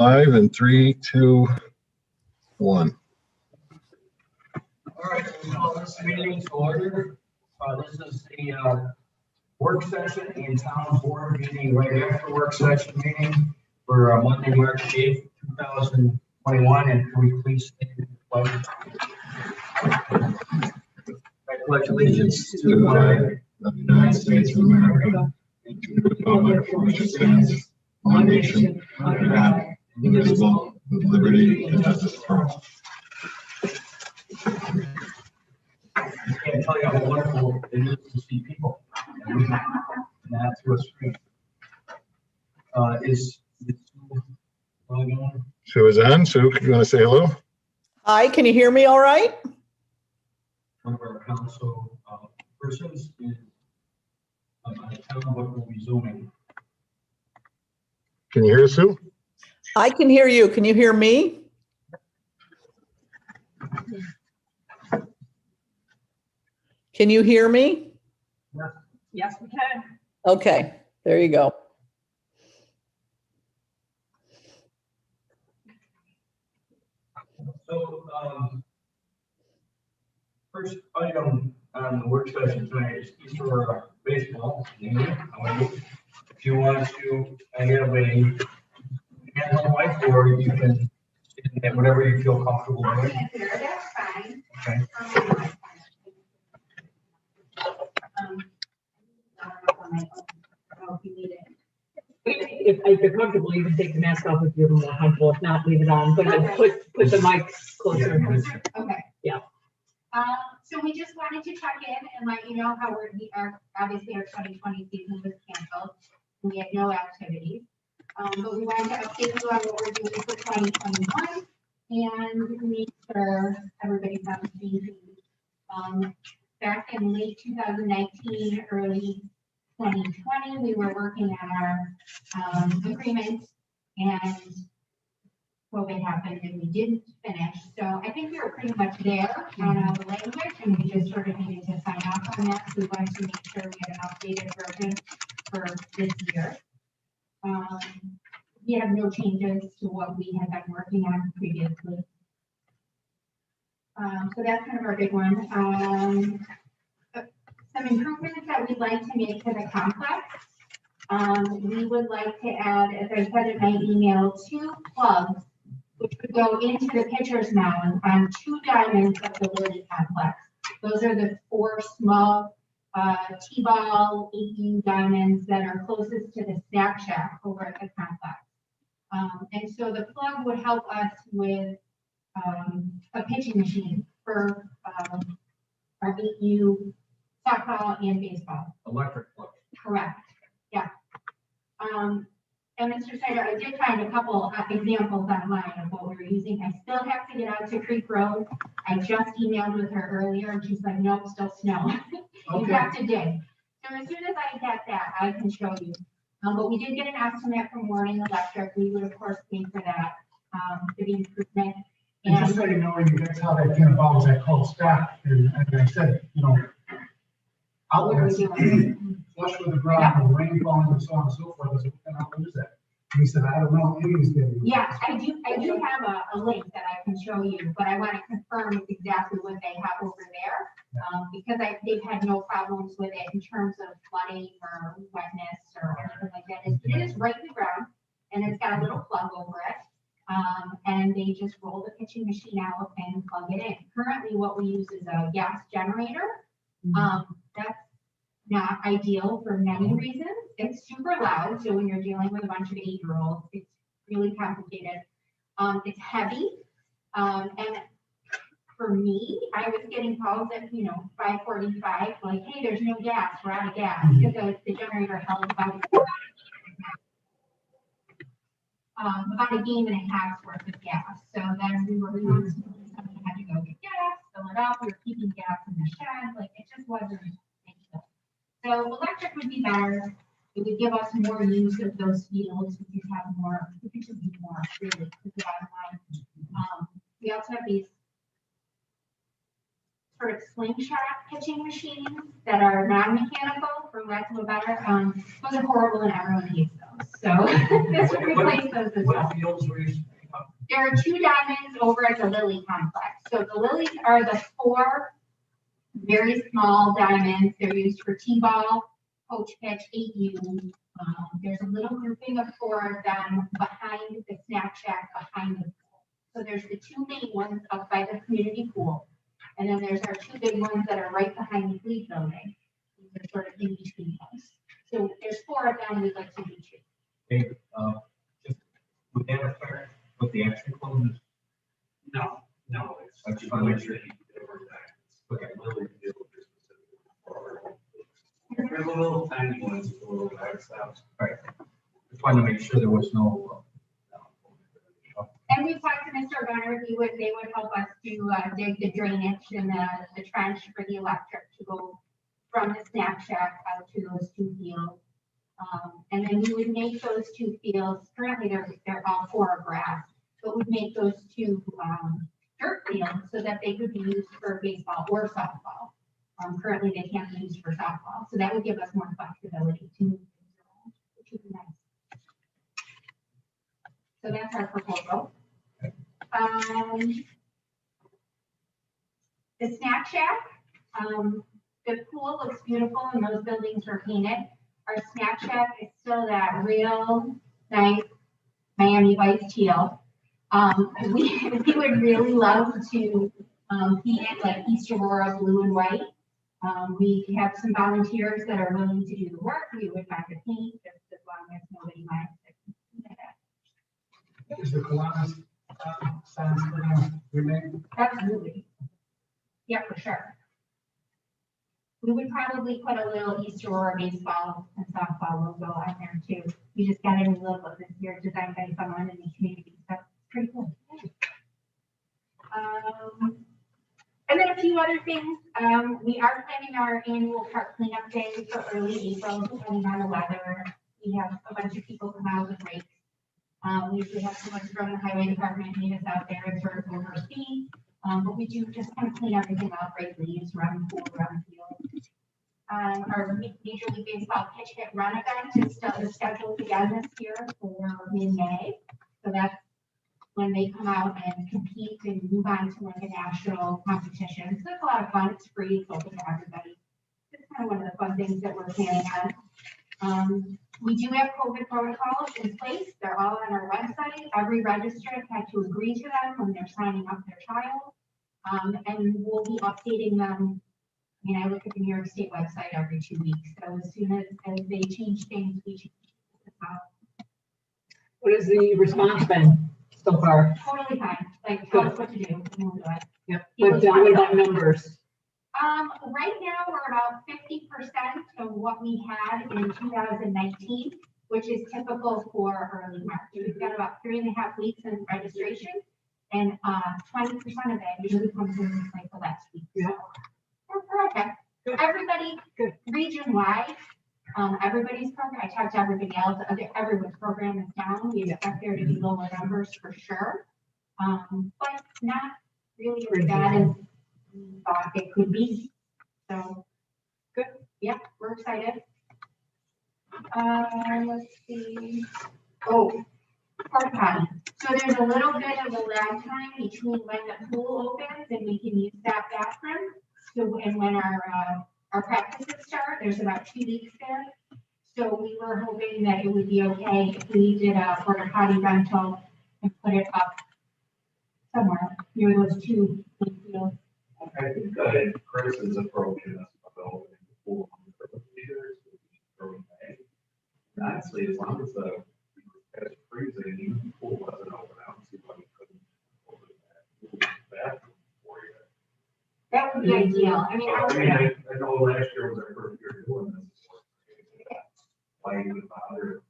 5 and 3, 2, 1. All right, we'll call this meeting to order. This is the work session and town board meeting right after work session meeting for Monday, March 8th, 2021. And can we please stand and pledge? I pledge allegiance to the flag of the United States of America and to the republic for which it stands, one nation, under God, indivisible, with liberty and justice for all. I can't tell you how wonderful it is to see people. And that's what's great. Is Sue on? Sue is on. Sue, you want to say hello? Hi, can you hear me all right? One of our council persons is out of town, but will be zooming. Can you hear us, Sue? I can hear you. Can you hear me? Can you hear me? Yes, we can. Okay, there you go. So, first item on the work session tonight is Easter baseball. If you want to have a handheld mic, or you can stand whatever you feel comfortable with. That's fine. Okay. If you're comfortable, you can take the mask off if you're more comfortable. If not, leave it on. But put the mic closer. Okay. Yeah. So we just wanted to check in and let you know how we are, obviously our 2020 season was canceled. We had no activities. But we wanted to update you on what we're doing for 2021 and make sure everybody's on the same page. Back in late 2019, early 2020, we were working on our agreement, and COVID happened and we didn't finish. So I think we were pretty much there on all the language, and we just sort of needed to sign off on that. So we wanted to make sure we had an updated version for this year. We have no changes to what we had been working on previously. So that's kind of our big one. Some improvements that we'd like to make to the complex. We would like to add, as I said in my email, 2 plugs, which would go into the pitcher's mound on 2 diamonds of the Lily complex. Those are the 4 small T-ball 8U diamonds that are closest to the snack shack over at the complex. And so the plug would help us with a pitching machine for our 8U softball and baseball. Electric plug. Correct. Yeah. And Mr. Snyder, I did find a couple examples online of what we were using. I still have to get out to Creek Road. I just emailed with her earlier and she's like, nope, still snow. You have to dig. So as soon as I get that, I can show you. But we did get an estimate from Warning Electric. We would of course pay for that, for the improvement. And just so you know, that's how that came about, was I called staff and I said, you know, outlets flush with the ground, with rain falling and so on and so forth. I said, what the hell is that? And he said, I don't know, anybody's getting it. Yeah, I do have a link that I can show you, but I want to confirm exactly what they have over there. Because they've had no problems with it in terms of flooding or wetness or anything like that. It is right in the ground and it's got a little plug over it. And they just roll the pitching machine out and plug it in. Currently what we use is a gas generator. That's not ideal for many reasons. It's super loud, so when you're dealing with a bunch of 8-year-olds, it's really complicated. It's heavy, and for me, I was getting calls at 5:45, like, hey, there's no gas, we're out of gas, because the generator held about a game and a half's worth of gas. So then we were constantly had to go get gas, fill it up. We were keeping gas in the shed, like it just wasn't. So electric would be better. It would give us more use of those fields. We could have more, we could just do more, really, to the bottom line. We also have these sort of slingshot pitching machines that are non-mechanical, for lack of a better. Those are horrible and everyone hates those. So this would replace those as well. What fields were you? There are 2 diamonds over at the Lily complex. So the Lilies are the 4 very small diamonds. They're used for T-ball, coach pitch, 8U. There's a little grouping of 4 of them behind the snack shack behind the pool. So there's the 2 main ones up by the community pool. And then there's our 2 big ones that are right behind the fleet building. These are sort of in between those. So there's 4 of them we'd like to do 2. Hey, just, would that affect what the actual clone is? No, it's. I just want to make sure. Okay, Lily field is specific. There's a little tiny ones, a little back stops. Right. Just wanted to make sure there was no. And we talked to Mr. Gunner, they would help us to dig the drainage and the trench for the electric to go from the snack shack out to those 2 fields. And then we would make those 2 fields, currently they're all 4 grass, but we'd make those 2 dirt fields so that they could be used for baseball or softball. Currently they can't be used for softball, so that would give us more flexibility to move things around, which would be nice. So that's our proposal. The snack shack, the pool looks beautiful and those buildings were painted. Our snack shack is still that real nice Miami Vice teal. We would really love to paint it like East Aurora blue and white. We have some volunteers that are willing to do the work. We would have to paint just as long as nobody minds. Is the Kiwanis signs gonna remain? Absolutely. Yeah, for sure. We would probably put a little East Aurora baseball and softball logo on there too. We just got a new logo this year designed by someone in the community. So it's pretty cool. And then a few other things. We are planning our annual park cleanup day for early April, depending on the weather. We have a bunch of people come out with rakes. We usually have someone from the highway department meet us out there and sort of oversee. But we do just kind of clean everything up, break leaves, run the pool, run the field. Our Major League Baseball pitch hit run event is still scheduled again this year for mid-May. So that's when they come out and compete and move on to like a national competition. So it's a lot of fun. It's free. It's open to everybody. It's kind of one of the fun things that we're planning on. We do have COVID protocols in place. They're all on our website. Every registrant had to agree to them when they're signing up their child. And we'll be updating them. I mean, I look at the New York State website every 2 weeks. So as soon as they change things, we change it. What has the response been so far? Totally fine. Like, tell us what to do. And we'll do it. Yep. What about numbers? Right now, we're about 50% of what we had in 2019, which is typical for early March. We've got about 3.5 weeks in registration, and 20% of that usually comes in like the last week. Yeah. So we're okay. Everybody, region-wide, everybody's program, I talked to everybody else, everyone's program is down. We expect there to be lower numbers for sure, but not really as bad as we thought it could be. So, good. Yeah, we're excited. Let's see. Oh, porta potty. So there's a little bit of a lag time between when the pool opens and we can use that bathroom. So, and when our practices start, there's about 2 weeks there. So we were hoping that it would be okay if we did a porta potty rental and put it up somewhere near those 2 fields. I think Chris is approaching us about opening the pool for the leaders. Honestly, as long as the it's freezing, even the pool wasn't open, I don't see why we couldn't open that bathroom for you. That would be ideal. I mean, I know last year was our first year doing this. Why even bother?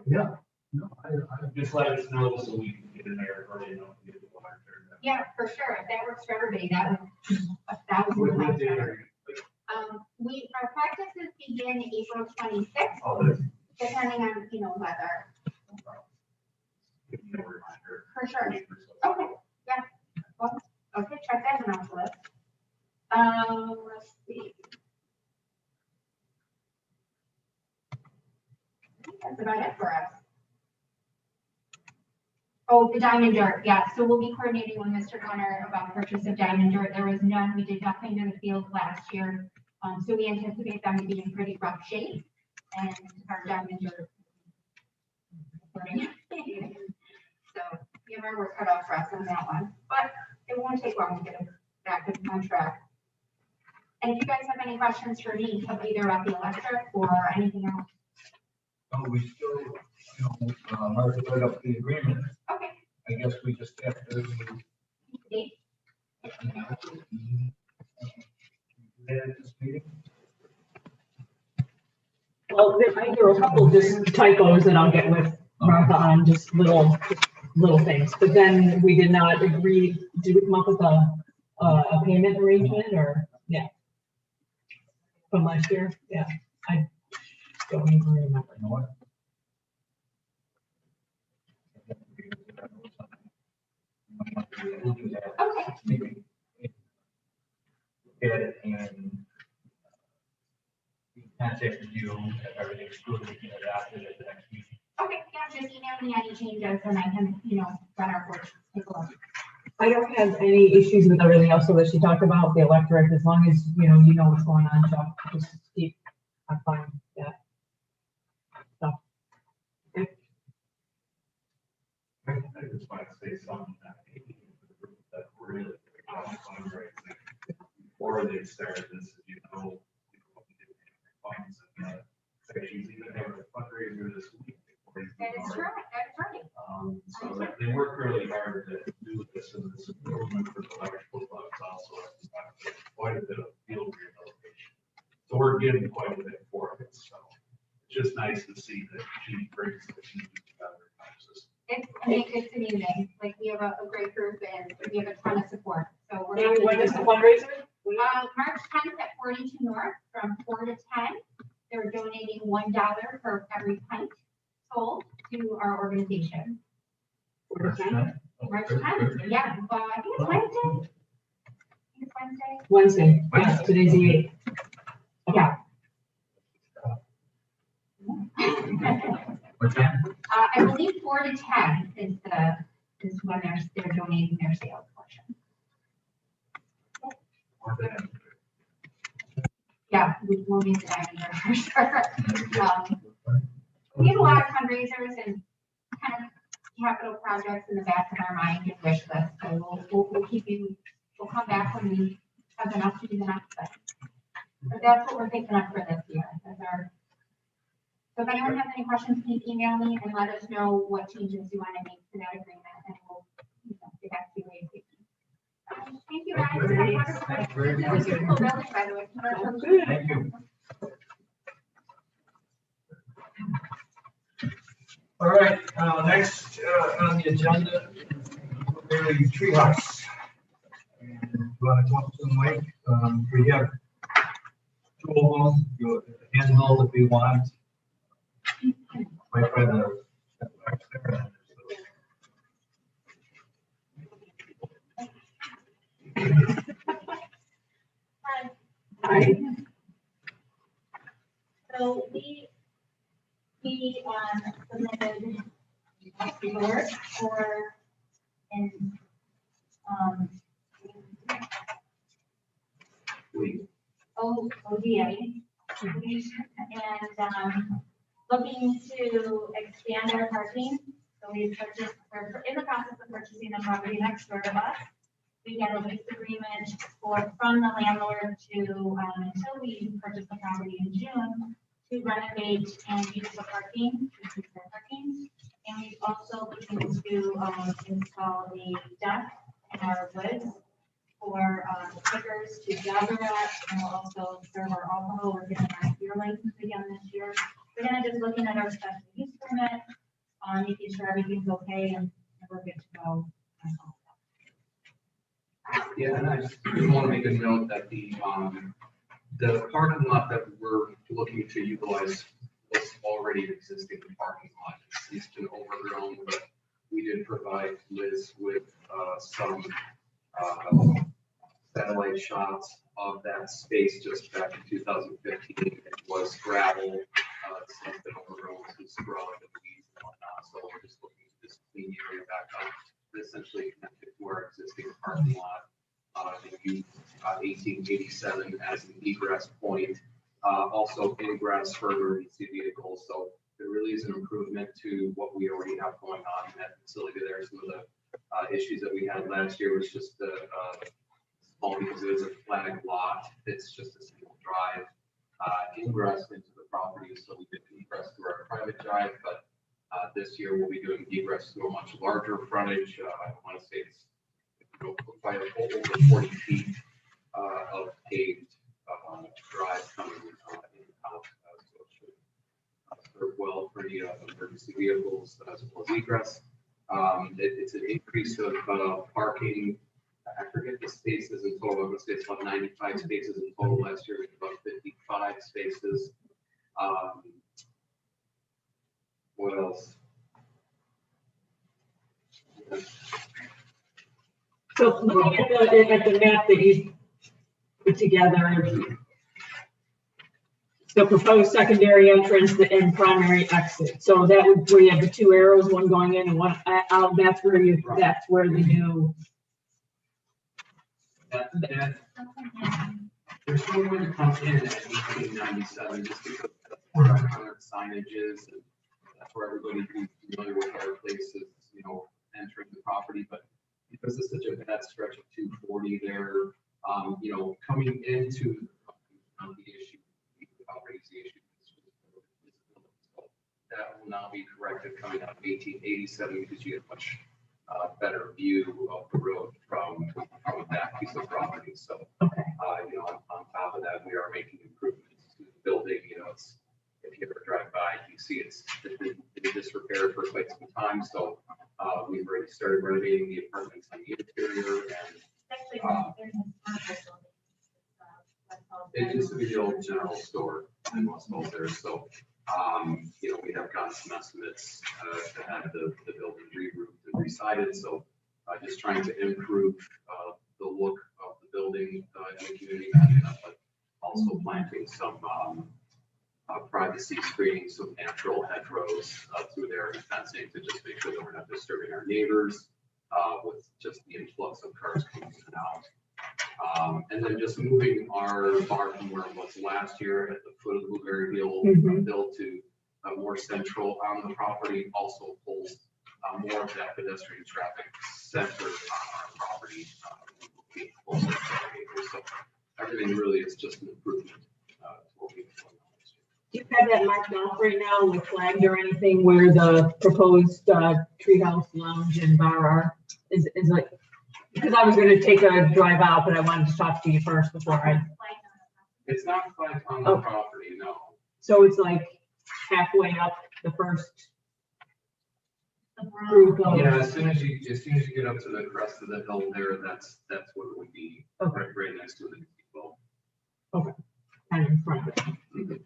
Yeah. No, I Just let us know so we can get in there early enough to get the water turned on. yeah, for sure. If that works for everybody, that would be 1,000 What times day better. are you? Our practices begin April 26th, Oh, that's. depending on, weather. Give me a reminder. For sure. Okay, yeah. Well, okay, check that one off the list. Let's see. that's about it for us. Oh, the diamond dirt, yeah, so we'll be coordinating with Mr. Gunner about purchase of diamond dirt. There was none, we did nothing to the field last year. So we anticipate them to be in pretty rough shape and our diamond dirt. So, you know, we're cut off for us on that one, but it won't take long to get it back on track. And if you guys have any questions for me, either about the electric or anything else. Oh, we still, Martha put up the agreement. Okay. I guess we just have to. Dave? At this meeting? Well, there were a couple just typos that I'll get with Martha on, just little things, but then we did not agree, did we come up with a payment arrangement or, yeah? From last year, yeah, I don't even remember. You know what? We'll do that. Okay. Maybe look at it and contact you, if everything's good, we can adapt it at the next meeting. Okay, yeah, just email me any changes and I can, run our course, take a look. I don't have any issues with everything else that she talked about, the electric, as long as, you know what's going on, Chuck, just keep, I'm fine with that. So, okay. I just want to say something that really fundraising before they started this, funds and sections even have a fundraiser this week. That is true, that's right. So they work really hard to do this, and this improvement for the electrical clubs also has quite a bit of field rehabilitation. So we're getting quite a bit for it, so it's just nice to see that she brings the team together. It's amazing, like we have a great group and we have a ton of support, so we're. And when is the fundraiser? March 10th at 42 North from 4 to 10. They're donating $1 for every pint sold to our organization. March 10th, yeah, I think it's Wednesday. It's Wednesday. Wednesday, yes, today's the 8th. Okay. What's that? I believe 4 to 10 is when they're donating their sales portion. Yeah, we will be diving there for sure. We have a lot of fundraisers and kind of capital projects in the back of our mind and wish list. So we'll keep you, we'll come back when we have enough to do the next thing. But that's what we're thinking of for this year. So if anyone has any questions, please email me and let us know what changes you want to make to that agreement and we'll get back to you ASAP. Thank you guys. Thank you very This much. is beautiful building, by the way. Thank you. All right, next on the agenda, Berry Treehouse. And you want to talk to them, Mike? We have two of them, you handle if you want. Right by the back there. Hi. So we submitted paperwork for ODA. And looking to expand our parking. So we're in the process of purchasing the property next door to us. We get a lease agreement from the landlord to, until we purchase the property in June, to renovate and use the parking, increase the parking. And we've also looking to install a deck in our woods for stickers to gather at, and we'll also serve our alcohol. We're getting our beer license again this year. We're gonna just looking at our special use permit, making sure everything's okay and we're good to go. Yeah, and I just want to make a note that the parking lot that we're looking to utilize was already an existing parking lot. It's been overgrown, but we did provide Liz with some satellite shots of that space just back in 2015. It was gravel, stuff been overgrown, some scrub and weeds and whatnot, so we're just looking to just clean the area back up, and essentially connect it to our existing parking lot. They use 1887 as an egress point, also ingress for emergency vehicles, so it really is an improvement to what we already have going on in that facility there. Some of the issues that we had last year was just the small, because it is a flag lot, it's just a single drive ingress into the property, so we did egress through our private drive, but this year we'll be doing egress through a much larger frontage. I want to say it's by over 40 feet of paved drive coming in and out, so it should serve well for the emergency vehicles as well as egress. It's an increase of parking. I forget the spaces in total. I'm going to say it's about 95 spaces in total. Last year, it was about 55 spaces. What else? So looking at the map that you put together, the proposed secondary entrance and primary exit. So that would, where you have the two arrows, one going in and one out, that's where you, that's where the new. There's no way to come in at 1897 just because that's where our current signage is, and that's where everybody who's familiar with our places, you know, entering the property. But because it's such a bad stretch of 240 there, you know, coming into the issue, the property is the issue. So that will now be corrected coming out of 1887 because you get much better view of the road from that piece of property. So, Okay. You know, on top of that, we are making improvements to the building. You know, it's, if you ever drive by, you see it's been in disrepair for quite some time. So we've already started renovating the apartments on the interior, and it used to be the old general store in Westmore there. So, you know, we have gotten some estimates to have the building re-roofed and re-sided. So just trying to improve the look of the building in the community, but also planting some privacy screening, some natural hedgerows through there and fencing to just make sure that we're not disturbing our neighbors with just the influx of cars coming in and out. And then just moving our bar from where it was last year at the foot of the Blueberry Hill Hill to more central on the property, also pulls more of that pedestrian traffic centered on our property. So everything really is just an improvement to what we've done. Do you have that marked off right now with flagged or anything where the proposed treehouse lounge and bar are? Is like, because I was going to take a drive out, but I wanted to talk to you first before I. It's not flagged on the property, no. So it's like halfway up the first group of. Yeah, as soon as you get up to the crest of the hill there, that's what it would be. Okay. Right next to the people. Okay. Kind of in front of it.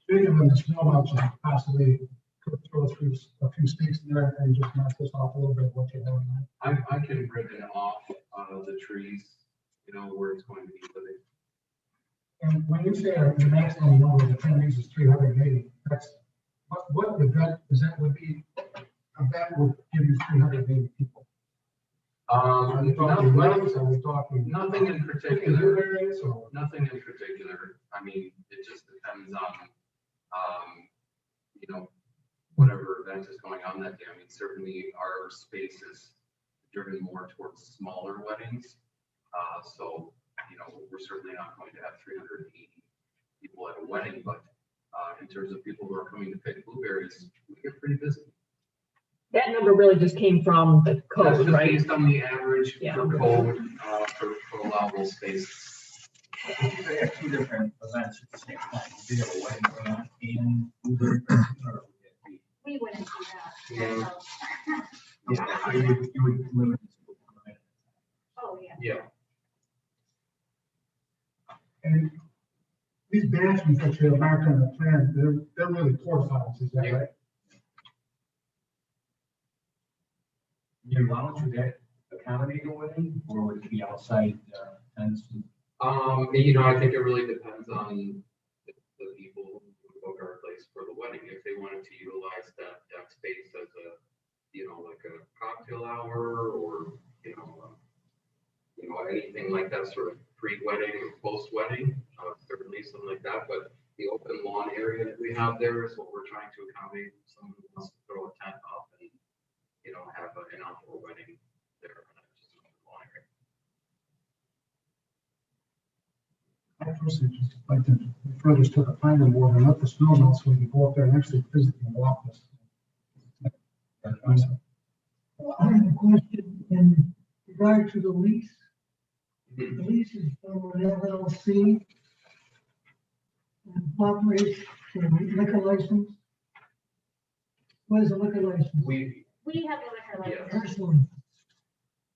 Speaking of the snow melts, possibly could throw through a few stakes in there and just knock this off a little bit of what you're having on. I can rip it off the trees, you know, where it's going to be living. And when you say the maximum number of attendees is 380, that's, what event is that would be, event would give you 380 people? Are we talking weddings, are we talking? Nothing in particular. Blueberries or? Nothing in particular. I mean, it just depends on, you know, whatever event is going on that day. I mean, certainly our space is driven more towards smaller weddings. So, you know, we're certainly not going to have 380 people at a wedding, but in terms of people who are coming to pick blueberries, we get pretty busy. That number really just came from the That's code, just right? based on the average Yeah. for code, for allowable space. They have two different events at the same time. Do you have a wedding going on in Blueberry? Or would it be? We wouldn't do that. Yeah. Yeah, you would limit this to one night. Oh, yeah. Yeah. And these bathrooms that you have marked on the plan, they're really porta potties, is that Yeah. right? Your lounge, would that accommodate a wedding, or would it be outside tents? You know, I think it really depends on the people who regardless for the wedding, if they wanted to utilize that space as a, like a cocktail hour or, anything like that, sort of pre-wedding or post-wedding, certainly something like that, but the open lawn area that we have there is what we're trying to accommodate. Someone who wants to throw a tent up and, have an outdoor wedding there. Just an open lawn area. I personally just like to refer this to the planning board and let the snow melt so we can go up there and actually physically walk this. Well, I have a question in regard to the lease. The lease is from an LLC and operates for a liquor license. What is a liquor license? We have a liquor license Personally,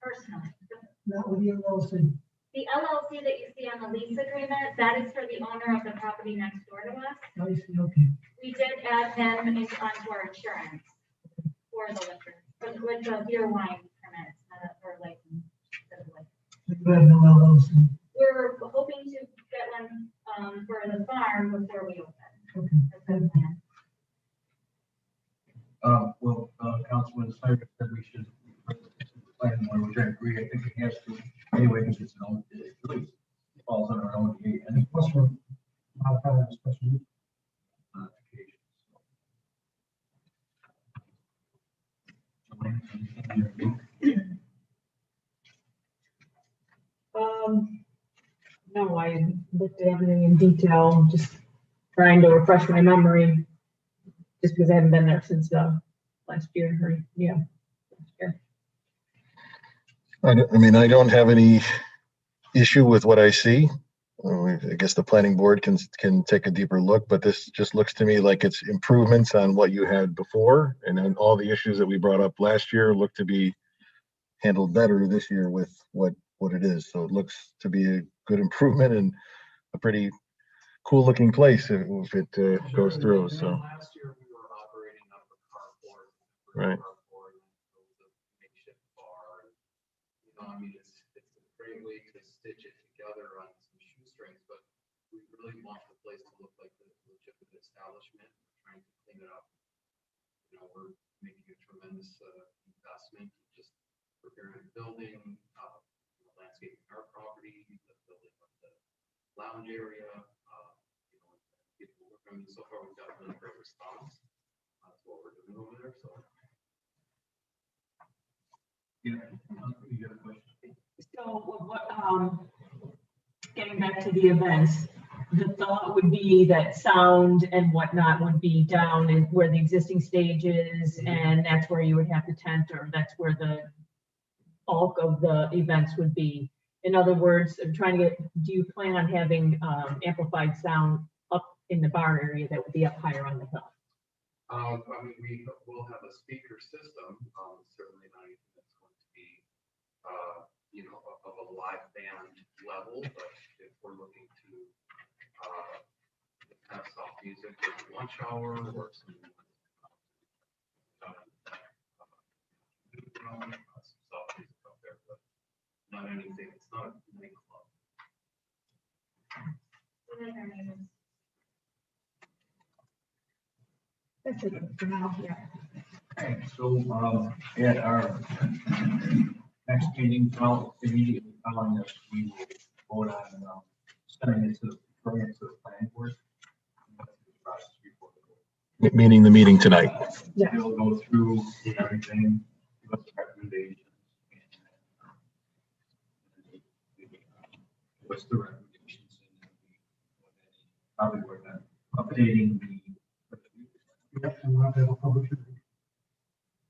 personally. not with the LLC. The LLC that you see on the lease agreement, that is for the owner of the property next door to us. I see, okay. We did add them onto our insurance for the liquor, with the beer wine permits, or license. You have no LLC. We're hoping to get one for the farm before we open. Okay. That's the plan. Well, Councilman Snyder said we should plan one, which I agree. I think it has to anyway, because it's an own, it really falls under an ODA and Plus for modifying the special use. modifications. No, I looked at everything in detail, just trying to refresh my memory, just because I haven't been there since last year, or, yeah. last year. I don't have any issue with what I see. I guess the planning board can take a deeper look, but this just looks to me like it's improvements on what you had before. And then all the issues that we brought up last year look to be handled better this year with what it is. So it looks to be a good improvement and a pretty cool looking place if it goes through. So Last year we were operating up a carport. Right. Makeshift bar. It's a great way to stitch it together on some shoestrings, but we really want the place to look like the legitimate establishment. We're trying to clean it up. We're making a tremendous investment, just preparing the building, landscaping our property, the building of the lounge area. So far we've got really great response. That's what we're doing over there. So. Yeah, you got a question? So, getting back to the events, the thought would be that sound and whatnot would be down and where the existing stage is, and that's where you would have the tent, or that's where the bulk of the events would be. In other words, I'm trying to do you plan on having amplified sound up in the bar area that would be up higher on the hill? We will have a speaker system, certainly not anything that's going to be, of a live band level, but if we're looking to have soft music at lunch hour or some soft music up there, but not anything, it's not a nightclub. That's it for now, yeah. Okay, so, at our next meeting, immediately following this, we will vote on, sending it to the planning board. meaning the meeting tonight. Yeah. We'll go through everything, give us recommendations. What's the recommendations? Probably work on updating the. Yep, and we'll have to have a public hearing.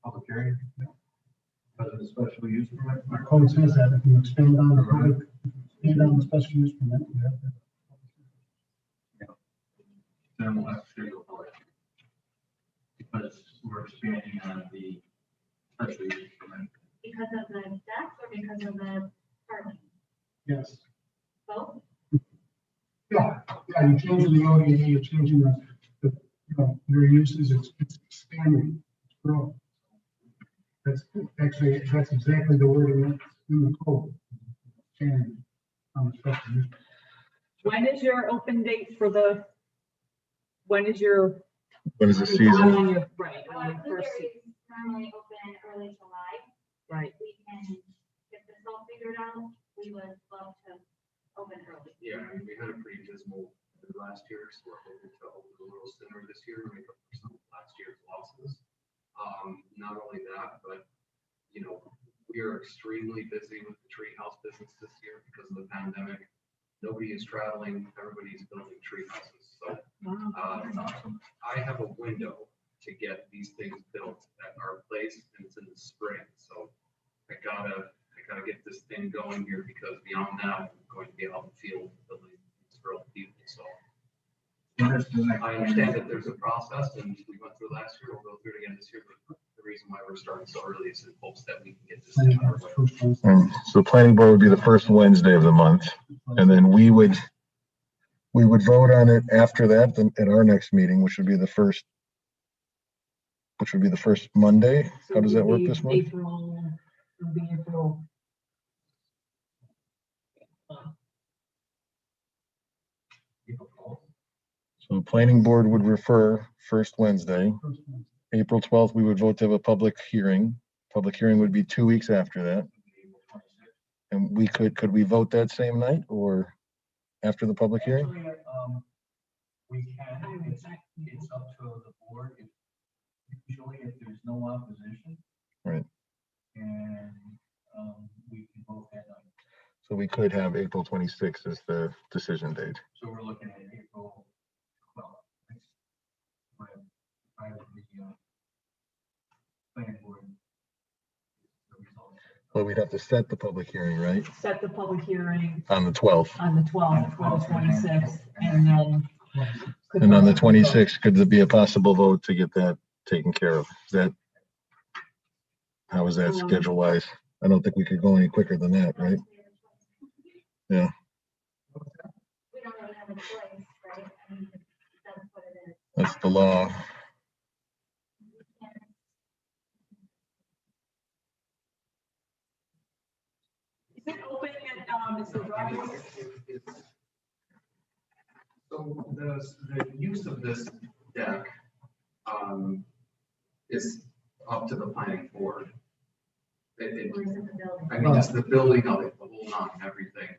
Public hearing? Because of the special use permit? Our code says that if you expand on the public, expand on the special use permit, we have to have a public hearing. Then we'll have to schedule a public hearing. Because we're expanding on the special use permit. Because of the deck or because of the parking? Yes. Both? Yeah, you're changing the ODA, you're changing your uses, it's expanding, it's growing. That's exactly the word in the code. And on the special use. When is your open date for the when is your? When is the on season? your- Right, on your first, Blueberries normally open early July. right. We can get this all figured out. We would love to open early. Yeah, and we had a pretty dismal last year, so we're hoping to open a little sooner this year to make up for some of last year's losses. Not only that, but, you know, we are extremely busy with the tree house business this year because of the pandemic. Nobody is traveling, everybody's building tree houses, so, I have a window to get these things built at our place, and it's in the spring, so I gotta get this thing going here, because beyond that, I'm going to be out in the field building things for other people, so. I understand that there's a process, and we went through last year, we'll go through it again this year, but the reason why we're starting so early is in hopes that we can get this thing out of the way. And so planning board would be the first Wednesday of the month, and then we would vote on it after that, then at our next meeting, which would be the first Monday. So How does that it'll work be this month? It'll be April. So planning board would refer first Wednesday. April 12th, we would vote to have a public hearing. Public hearing would be 2 weeks after that. And could we vote that same night or after the public hearing? Actually, we can, it's up to the board, usually if there's no opposition. Right. And, we can vote that night. So we could have April 26th as the decision date. So we're looking at April 12th. Prior to the, planning board. The results. But we'd have to set the public hearing, right? Set the public hearing On the 12th. on the 12th for the 26th, and then. And on the 26th, could there be a possible vote to get that taken care of? How is that schedule wise? I don't think we could go any quicker than that, right? Yeah. We don't really have a choice, right? I mean, that's what it is. That's the law. Is it open at, Mr. Rogers? So the use of this deck, is up to the planning board. Where's the building? I mean, just the building of it, the whole knot and everything.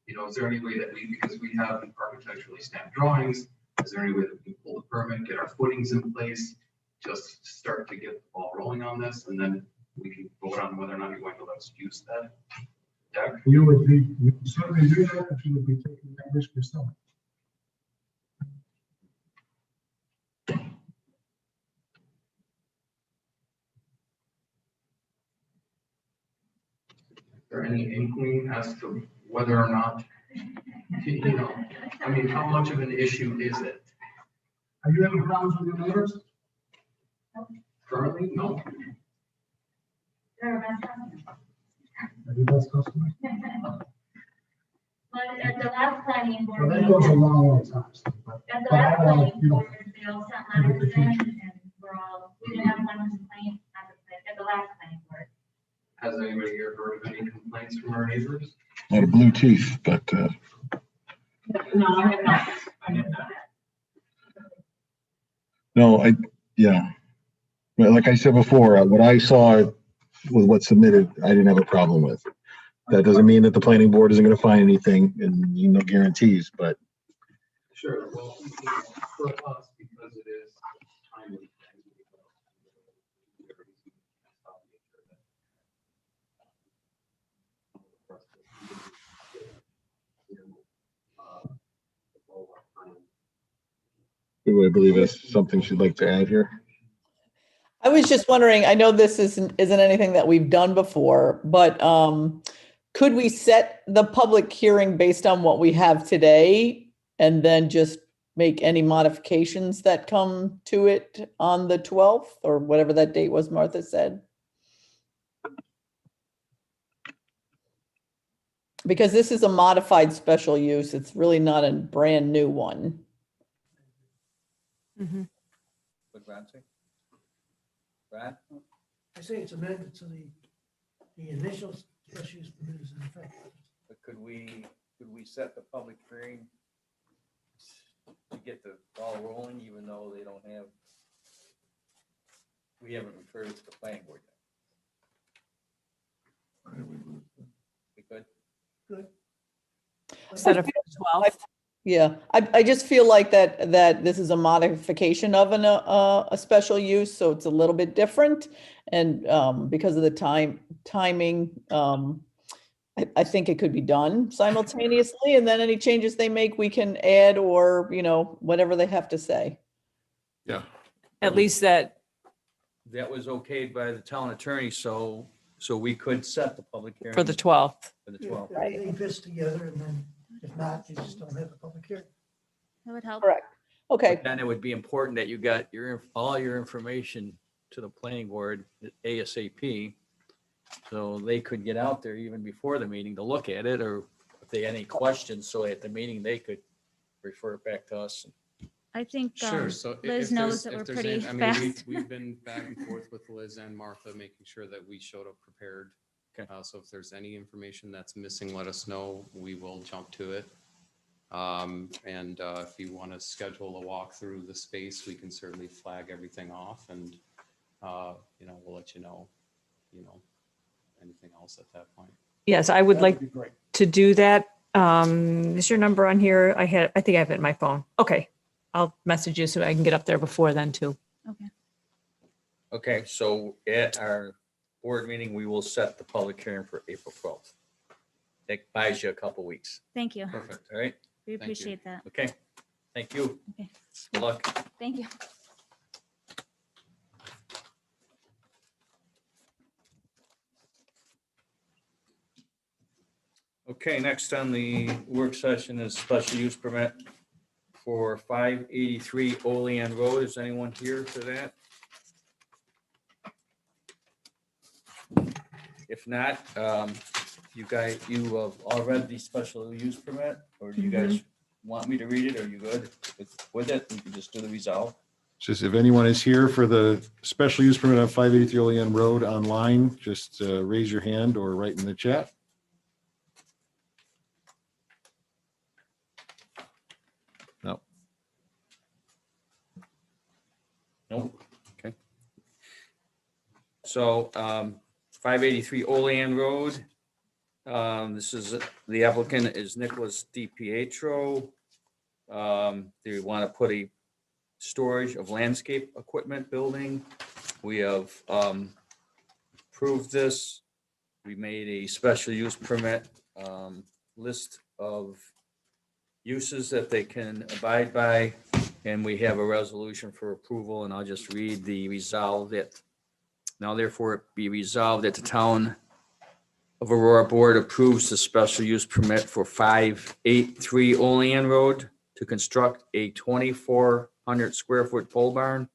You know, is there any way that because we have architecturally stamped drawings, is there any way that we can pull the permit, get our footings in place, just start to get the ball rolling on this, and then we can vote on whether or not you're going to let us use that deck? You would certainly do that, but you would be taking that risk yourself. Is there any inkling as to whether or not, you know, I mean, how much of an issue is it? Are you having problems with your neighbors? Currently, no. They're our best customers. Are you best customers? But at the last planning board. Well, that goes a long way sometimes. At the But last I don't, planning you know, board, they all sent letters in, and we didn't have one complaint at the last planning board. Has anybody here heard of any complaints from our neighbors? A lot of blue teeth, but No, I have not. I have not. no, yeah. But like I said before, what I saw with what's submitted, I didn't have a problem with. That doesn't mean that the planning board isn't going to find anything, and no guarantees, but Sure, well, for us, because it is a timely thing. I believe that's something she'd like to add here. I was just wondering, I know this isn't anything that we've done before, but could we set the public hearing based on what we have today and then just make any modifications that come to it on the 12th or whatever that date was Martha said? Because this is a modified special use. It's really not a brand new one. What Brad say? Brad? I say it's amended to the initial special use permit is in effect. But could we set the public hearing to get the ball rolling, even though they don't have, we haven't referred it to the planning board yet. We could? Instead of 12th. Yeah, I just feel like that this is a modification of a special use, so it's a little bit different. And because of the timing, I think it could be done simultaneously, and then any changes they make, we can add or, whatever they have to say. Yeah. At least that, That was okayed by the town attorney, so we could set the public hearing. for the 12th. For the 12th. If everything fits together, and then if not, you just don't have a public hearing. That would help. Correct. Okay, Then it would be important that you got all your information to the planning board ASAP. So they could get out there even before the meeting to look at it, or if they had any questions, so at the meeting, they could refer it back to us. I think Sure, so Liz if knows there's, that we're if there's, pretty I mean, fast. we've been back and forth with Liz and Martha, making sure that we showed up prepared. Okay. So if there's any information that's missing, let us know. We will jump to it. And if you want to schedule a walk through the space, we can certainly flag everything off and, we'll let you know, anything else at that point. Yes, I would like That'd be great. to do that. Is your number on here? I think I have it in my phone. Okay. I'll message you so I can get up there before then too. Okay. Okay, so at our board meeting, we will set the public hearing for April 12th. That buys you a couple weeks. Thank you. Perfect, all right? We you. appreciate that. Okay, thank you. Okay. Good luck. Thank you. Okay, next on the work session is special use permit for 583 Olean Road. Is anyone here for that? If not, you have all read the special use permit, or do you guys want me to read it? Are you good with it? We can just do the resolve. Just if anyone is here for the special use permit on 583 Olean Road online, just raise your hand or write in the chat. No. Nope. Okay. So 583 Olean Road. This is, the applicant is Nicholas DiPietro. They want to put a storage of landscape equipment building. We have approved this. We made a special use permit list of uses that they can abide by, and we have a resolution for approval, and I'll just read the resolve that. Now therefore it be resolved that the town of Aurora Board approves the special use permit for 583 Olean Road to construct a 2,400 square foot pole barn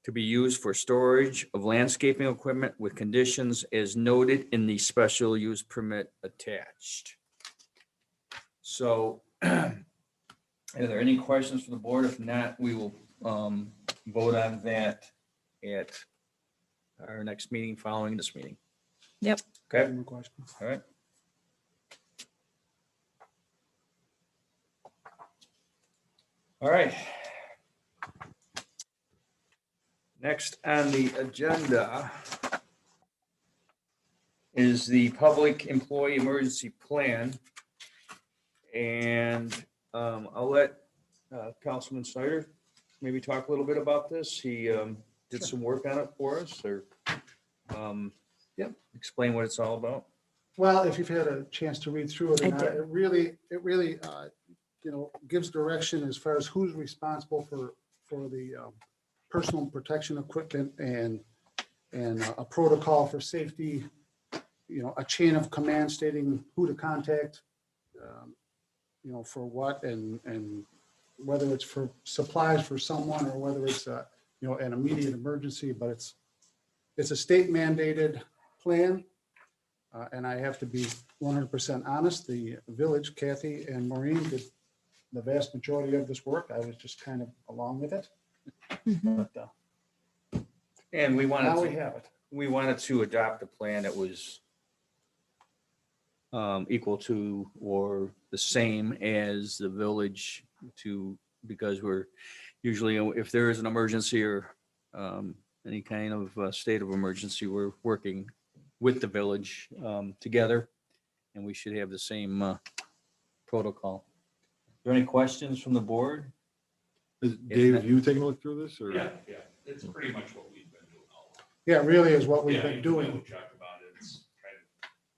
to be used for storage of landscaping equipment with conditions as noted in the special use permit attached. So are there any questions for the board? If not, we will vote on that at our next meeting following this meeting. Yep. Okay, No questions. all right. All right. Next on the agenda is the Public Employee Emergency Plan. And I'll let Councilman Snyder maybe talk a little bit about this. He did some work on it for us, or explain what it's all about. Well, if you've had a chance to read through it, I or not, did. it really, gives direction as far as who's responsible for the personal protection equipment and a protocol for safety, a chain of command stating who to contact, for what, and whether it's for supplies for someone or whether it's an immediate emergency, but it's a state mandated plan. And I have to be 100% honest, the village, Kathy and Maureen did the vast majority of this work. I was just kind of along with it. But And we now we wanted, have it. we wanted to adopt a plan that was equal to or the same as the village to because we're usually, if there is an emergency or any kind of state of emergency, we're working with the village together, and we should have the same protocol. Are there any questions from the board? Dave, have you taken a look through this or? Yeah, it's pretty much what we've been doing all along. Yeah, it really is what we've Yeah, been even though doing. we talked about it, it's kind of.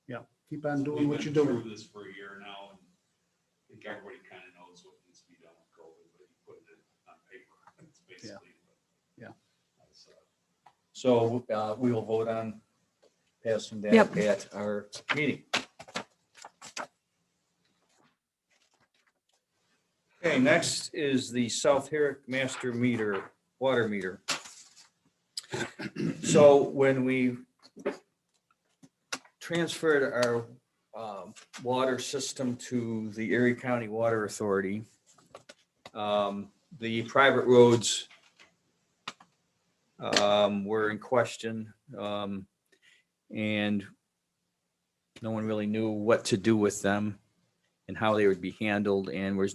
Yeah, keep on doing We've what been you're doing. through this for a year now, and I think everybody kind of knows what needs to be done with COVID, but you put it on paper. It's basically. Yeah. That's, So we will vote on passing that Yep. at our meeting. Okay, next is the South Herrick Master Meter, water meter. So when we transferred our water system to the Erie County Water Authority, the private roads were in question, and no one really knew what to do with them and how they would be handled, and we're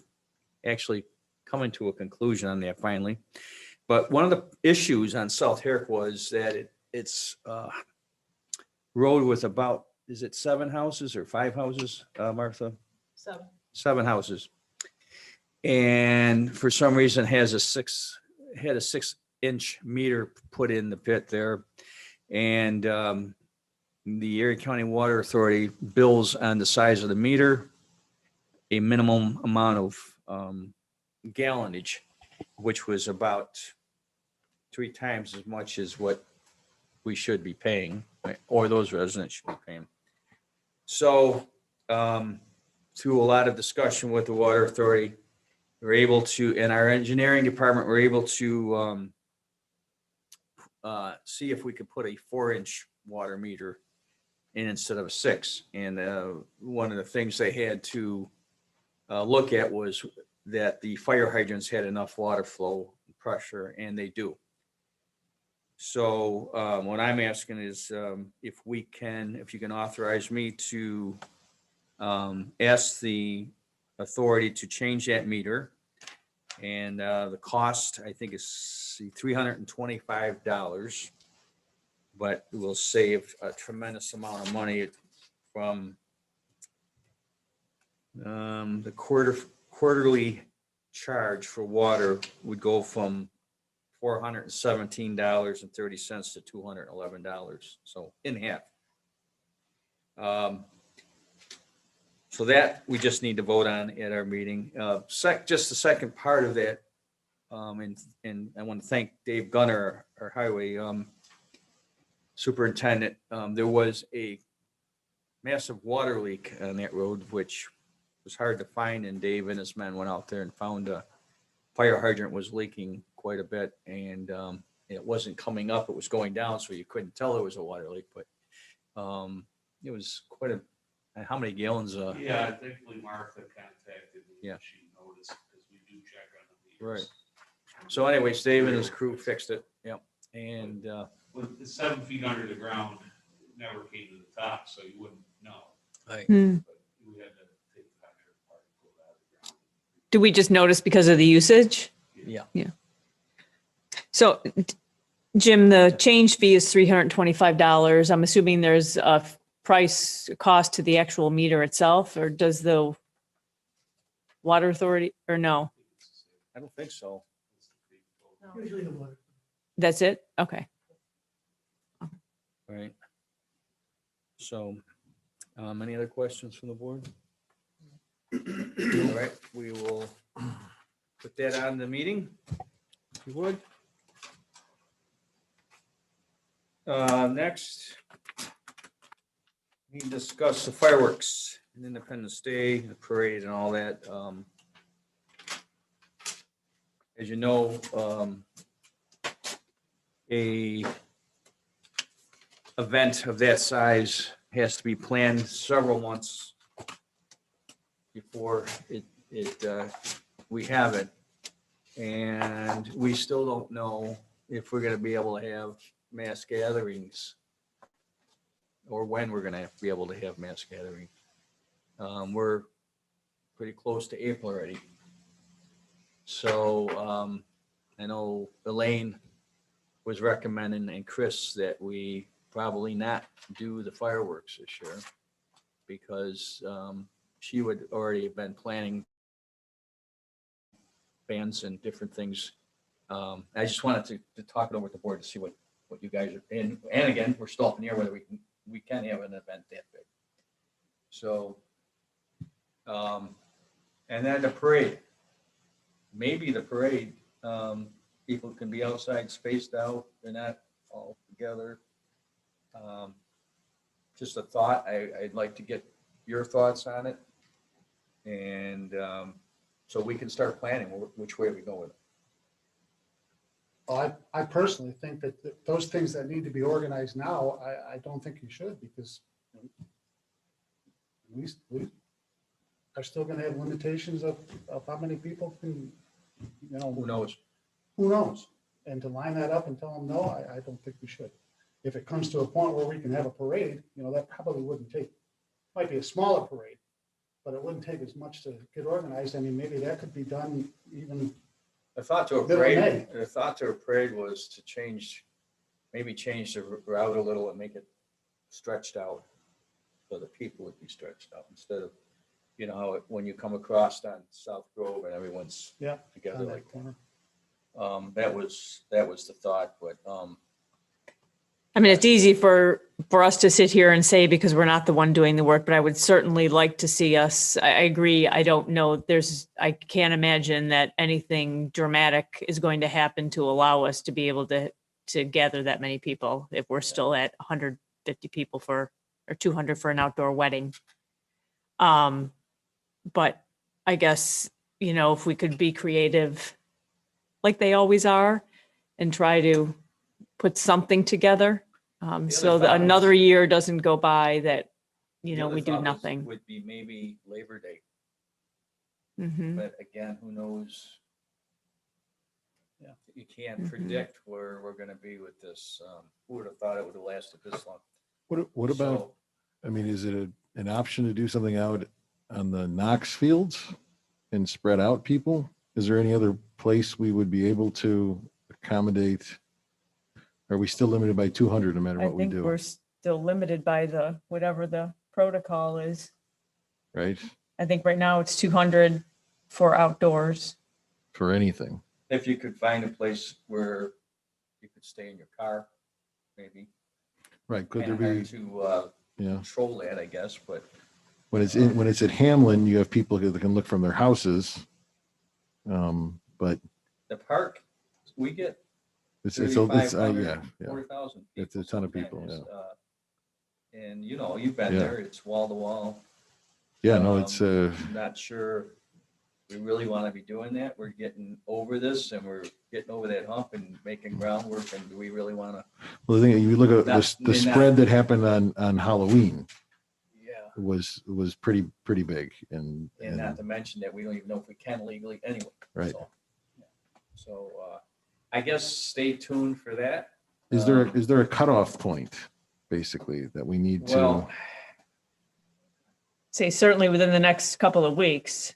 actually coming to a conclusion on that finally. But one of the issues on South Herrick was that it's a road with about, is it 7 houses or 5 houses, Martha? 7 houses. And for some reason had a 6-inch meter put in the pit there. And the Erie County Water Authority bills on the size of the meter, a minimum amount of gallonage, which was about 3 times as much as what we should be paying, or those residents should be paying. So through a lot of discussion with the Water Authority, we're able to, in our engineering department, we're able to see if we could put a 4-inch water meter in instead of a 6. And one of the things they had to look at was that the fire hydrants had enough water flow pressure, and they do. So what I'm asking is if you can authorize me to ask the authority to change that meter. And the cost, I think, is $325, but it will save a tremendous amount of money from the quarterly charge for water would go from $417.30 to $211, so in half. So that we just need to vote on at our meeting. Just the second part of that, and I want to thank Dave Gunner, our highway superintendent. There was a massive water leak on that road, which was hard to find, and Dave and his men went out there and found a fire hydrant was leaking quite a bit, and it wasn't coming up, it was going down, so you couldn't tell it was a water leak, but it was quite a, how many gallons? Yeah, thankfully Martha contacted me. Yeah. She noticed, because we do check on the meters. Right. So anyways, Dave and his crew fixed it, yep, and With it's 7 feet under the ground, it never came to the top, so you wouldn't know. Right. But we had to take the hydrant apart and pull it out of the ground. Do we just notice because of the usage? Yeah. So Jim, the change fee is $325. I'm assuming there's a cost to the actual meter itself, or does the water authority, or no? I don't think so. Usually the water. That's it? Okay. Right. So, any other questions from the board? All right, we will put that on the meeting, if you would. Next, we discuss the fireworks and Independence Day, the parade and all that. As you know, a event of that size has to be planned several months before we have it. And we still don't know if we're gonna be able to have mass gatherings or when we're gonna be able to have mass gatherings. We're pretty close to April already. So I know Elaine was recommending, and Chris, that we probably not do the fireworks this year because she would already have been planning bands and different things. I just wanted to talk it over with the board to see what you guys are, and again, we're still up in the air whether we can have an event that big. So, and then the parade, maybe the parade, people can be outside spaced out, they're not all together. Just a thought, I'd like to get your thoughts on it. And so we can start planning which way we go with it. I personally think that those things that need to be organized now, I don't think you should, because we are still gonna have limitations of how many people can, Who knows? who knows? And to line that up and tell them no, I don't think we should. If it comes to a point where we can have a parade, that probably wouldn't take, might be a smaller parade, but it wouldn't take as much to get organized. I mean, maybe that could be done even. The thought to a Middle of parade, May. the thought to a parade was to maybe change the route a little and make it stretched out. So the people would be stretched out instead of, how when you come across on South Grove and everyone's together on that like corner. that was the thought, but I mean, it's easy for us to sit here and say because we're not the one doing the work, but I would certainly like to see us. I agree. I don't know. I can't imagine that anything dramatic is going to happen to allow us to be able to gather that many people if we're still at 150 people or 200 for an outdoor wedding. But I guess, if we could be creative like they always are and try to put something together. So that another year doesn't go by that, we do nothing. Would be maybe Labor Day, Mhm. but again, who knows? Yeah, you can't Mhm. predict where we're going to be with this. Who would have thought it would have lasted this long? What about, So, I mean, is it an option to do something out on the Knox fields and spread out people? Is there any other place we would be able to accommodate? Are we still limited by 200 no matter I what we think do? we're still limited by whatever the protocol is. Right? I think right now it's 200 for outdoors. For anything. if you could find a place where you could stay in your car, maybe. Right, could there Kinda hard be, to yeah, control that, I guess, but when it's at Hamlin, you have people that can look from their houses. But the park, we get it's, 3,500, yeah, 40,000 people. It's a ton of people, sometimes, And you've been Yeah. there, it's wall to wall. yeah, no, it's, Not sure we really want to be doing that. We're getting over this and we're getting over that hump and making groundwork. And do we really want to? well, the thing, you look at Not- the not- spread that happened on Halloween Yeah. was pretty big and, And not to mention that we don't even know if we can legally anyway. Right. So, yeah. So I guess stay tuned for that. is there a cutoff point, basically, that we need to? Well, Say certainly within the next couple of weeks.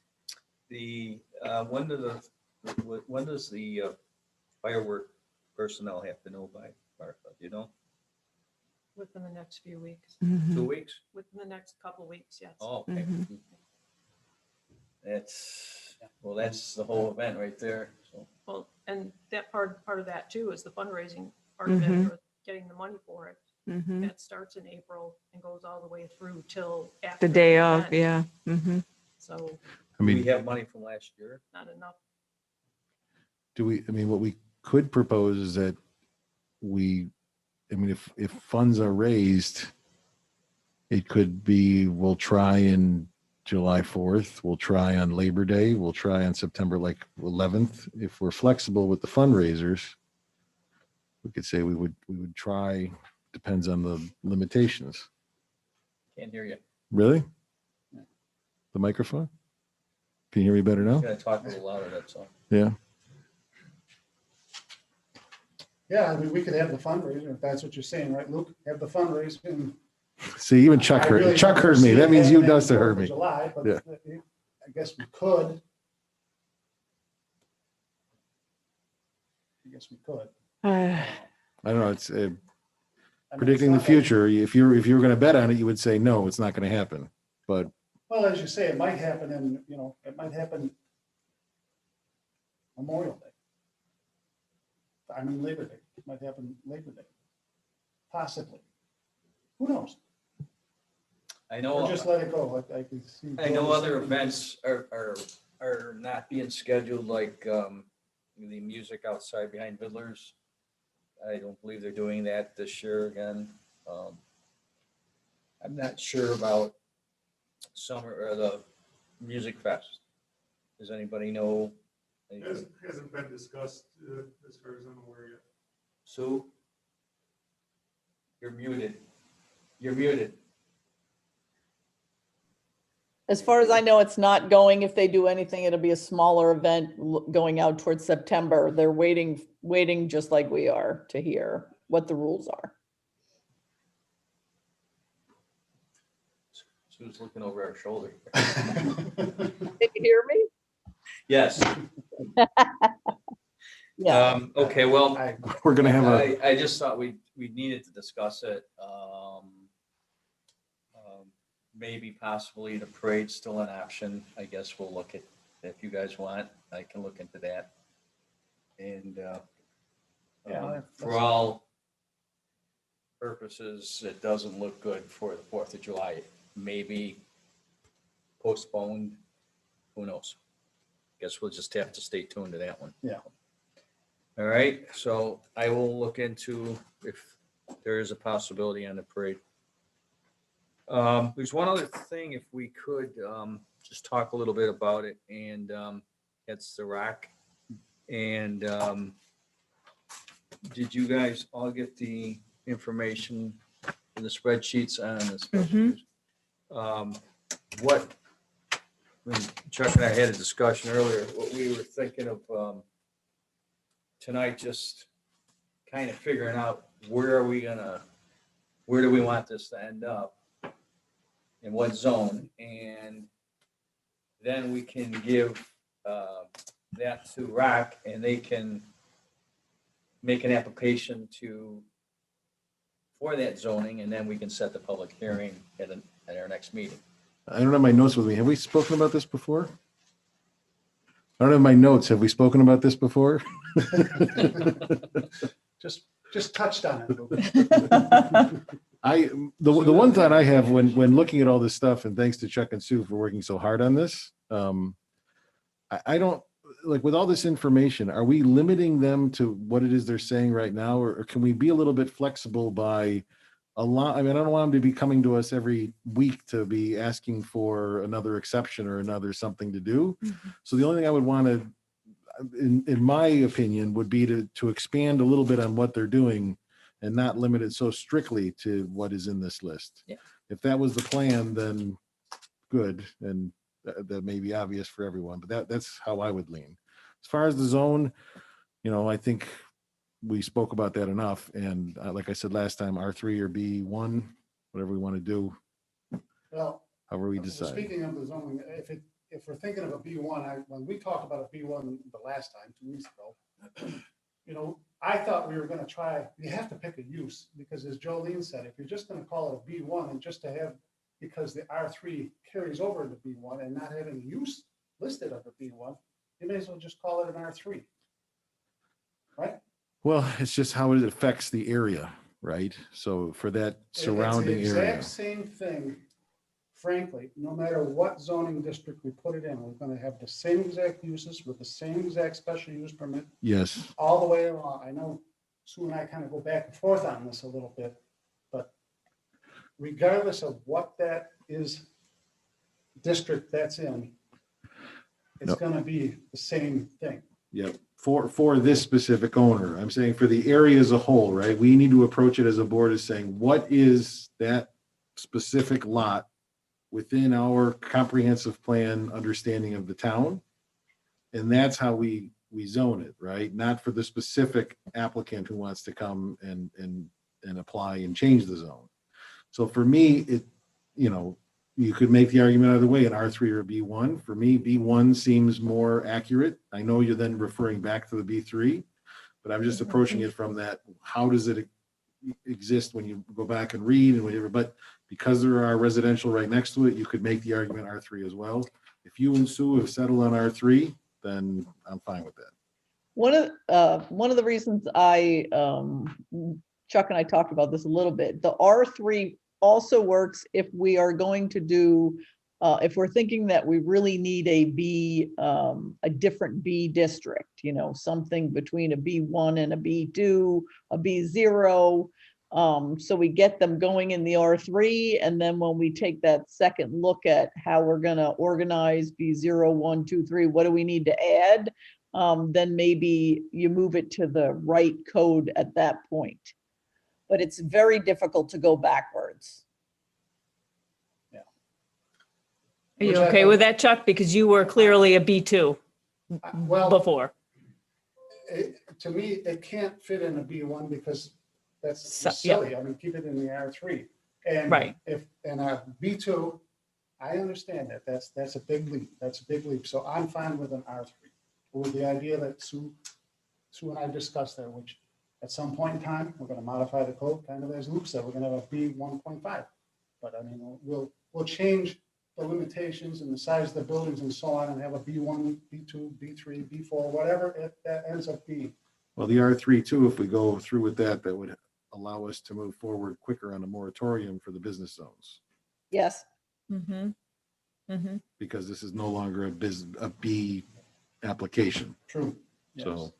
when does the firework personnel have to know by, Martha? Do you know? Within the next few weeks, 2 weeks? within the next couple of weeks, yes. Oh, okay. Mhm. That's the whole event right there. So, Well, and that part of that too is the fundraising part of it, Mhm. for getting the money for it. Mhm. That starts in April and goes all the way through till after. The day of, event. yeah. Mhm. So I we mean, have money from last year. not enough. what we could propose is that if funds are raised, it could be, we'll try in July 4th, we'll try on Labor Day, we'll try on September 11th. If we're flexible with the fundraisers, we could say we would try, depends on the limitations. Can't hear you. Really? The microphone? Can you hear me better now? Gotta talk a little louder, that's all. Yeah. Yeah, I mean, we could have the fundraiser, if that's what you're saying, right, Luke? Have the fundraiser and. See, even Chuck I really heard don't me. see That it means you happening must have heard before me. July, but Yeah. I guess we could. guess we could. Uh, I don't know, it's I mean, predicting the it's not like- future. If you're going to bet on it, you would say, no, it's not going to happen. But Well, as you say, it might happen in, it might happen Memorial Day. I mean, Labor Day. It might happen Labor Day. Possibly. Who knows? I know. Or just let it go. I can see. I know other events are not being scheduled, like the music outside behind Fiddlers. I don't believe they're doing that this year again. I'm not sure about summer or the music fest. Does anybody know? Hasn't been discussed as far as I'm aware yet. Sue? You're muted. You're muted. As far as I know, it's not going. If they do anything, it'll be a smaller event going out towards September. They're waiting just like we are to hear what the rules are. Sue's looking over our shoulder. Can you hear me? Yes. Yeah. Okay, well, we're going to have a, I just thought we needed to discuss it. Maybe possibly the parade's still an option. I guess we'll look at, if you guys want, I can look into that. And for all purposes, it doesn't look good for the 4th of July. Maybe postponed, who knows? Guess we'll just have to stay tuned to that one. Yeah. All right, so I will look into if there is a possibility on the parade. There's one other thing, if we could just talk a little bit about it, and that's the rack. And did you guys all get the information in the spreadsheets on this? What, when Chuck and I had a discussion earlier, what we were thinking of tonight, just kind of figuring out where do we want this to end up? In what zone, and then we can give that to RAC, and they can make an application for that zoning, and then we can set the public hearing at our next meeting. I don't have my notes with me. Have we spoken about this before? I don't have my notes. Have we spoken about this before? Just touched on it. The one thought I have when looking at all this stuff, and thanks to Chuck and Sue for working so hard on this, I don't, like, with all this information, are we limiting them to what it is they're saying right now, or can we be a little bit flexible by a lot? I mean, I don't want them to be coming to us every week to be asking for another exception or another something to do. So the only thing I would want to, in my opinion, would be to expand a little bit on what they're doing and not limit it so strictly to what is in this list. Yeah. If that was the plan, then good, and that may be obvious for everyone, but that's how I would lean. As far as the zone, I think we spoke about that enough, and like I said last time, R3 or B1, whatever we want to do, Well, however we decide. speaking of the zoning, if we're thinking of a B1, when we talked about a B1 the last time, 2 weeks ago, I thought we were going to try, you have to pick a use, because as Jolene said, if you're just going to call it a B1 and just to have, because the R3 carries over into B1 and not having use listed under B1, you may as well just call it an R3. Right? Well, it's just how it affects the area, right? So for that surrounding It's the area. exact same thing, frankly, no matter what zoning district we put it in, we're going to have the same exact uses with the same exact special use permit Yes. all the way along. I know Sue and I kind of go back and forth on this a little bit, but regardless of what that is, district that's in, it's going to be the same thing. Yep. For this specific owner, I'm saying for the area as a whole, right? We need to approach it as a board as saying, what is that specific lot within our comprehensive plan understanding of the town? And that's how we zone it, right? Not for the specific applicant who wants to come and apply and change the zone. So for me, you could make the argument either way, an R3 or a B1. For me, B1 seems more accurate. I know you're then referring back to the B3, but I'm just approaching it from that, how does it exist when you go back and read and whatever, but because there are residential right next to it, you could make the argument R3 as well. If you and Sue have settled on R3, then I'm fine with that. One of the reasons Chuck and I talked about this a little bit, the R3 also works if we are going to do, if we're thinking that we really need a different B district, you know, something between a B1 and a B2, a B0. So we get them going in the R3, and then when we take that second look at how we're gonna organize B0, 1, 2, 3, what do we need to add? Then maybe you move it to the right code at that point. But it's very difficult to go backwards. Are you okay with that, Chuck? Because you were clearly a B2 Well, before. to me, it can't fit in a B1 because that's So- just silly. I mean, keep it in the R3. And Right. if, in a B2, I understand that. That's a big leap. That's a big leap. So I'm fine with an R3. With the idea that Sue and I discussed there, which at some point in time, we're going to modify the code, kind of as Luke said, we're going to have a B1.5. But I mean, we'll change the limitations and the size of the buildings and so on, and have a B1, B2, B3, B4, whatever that ends up being. Well, the R3 too, if we go through with that, that would allow us to move forward quicker on a moratorium for the business zones. Yes. Mm-hmm. Mm-hmm. Because this is no longer a B application. True. Yes. So,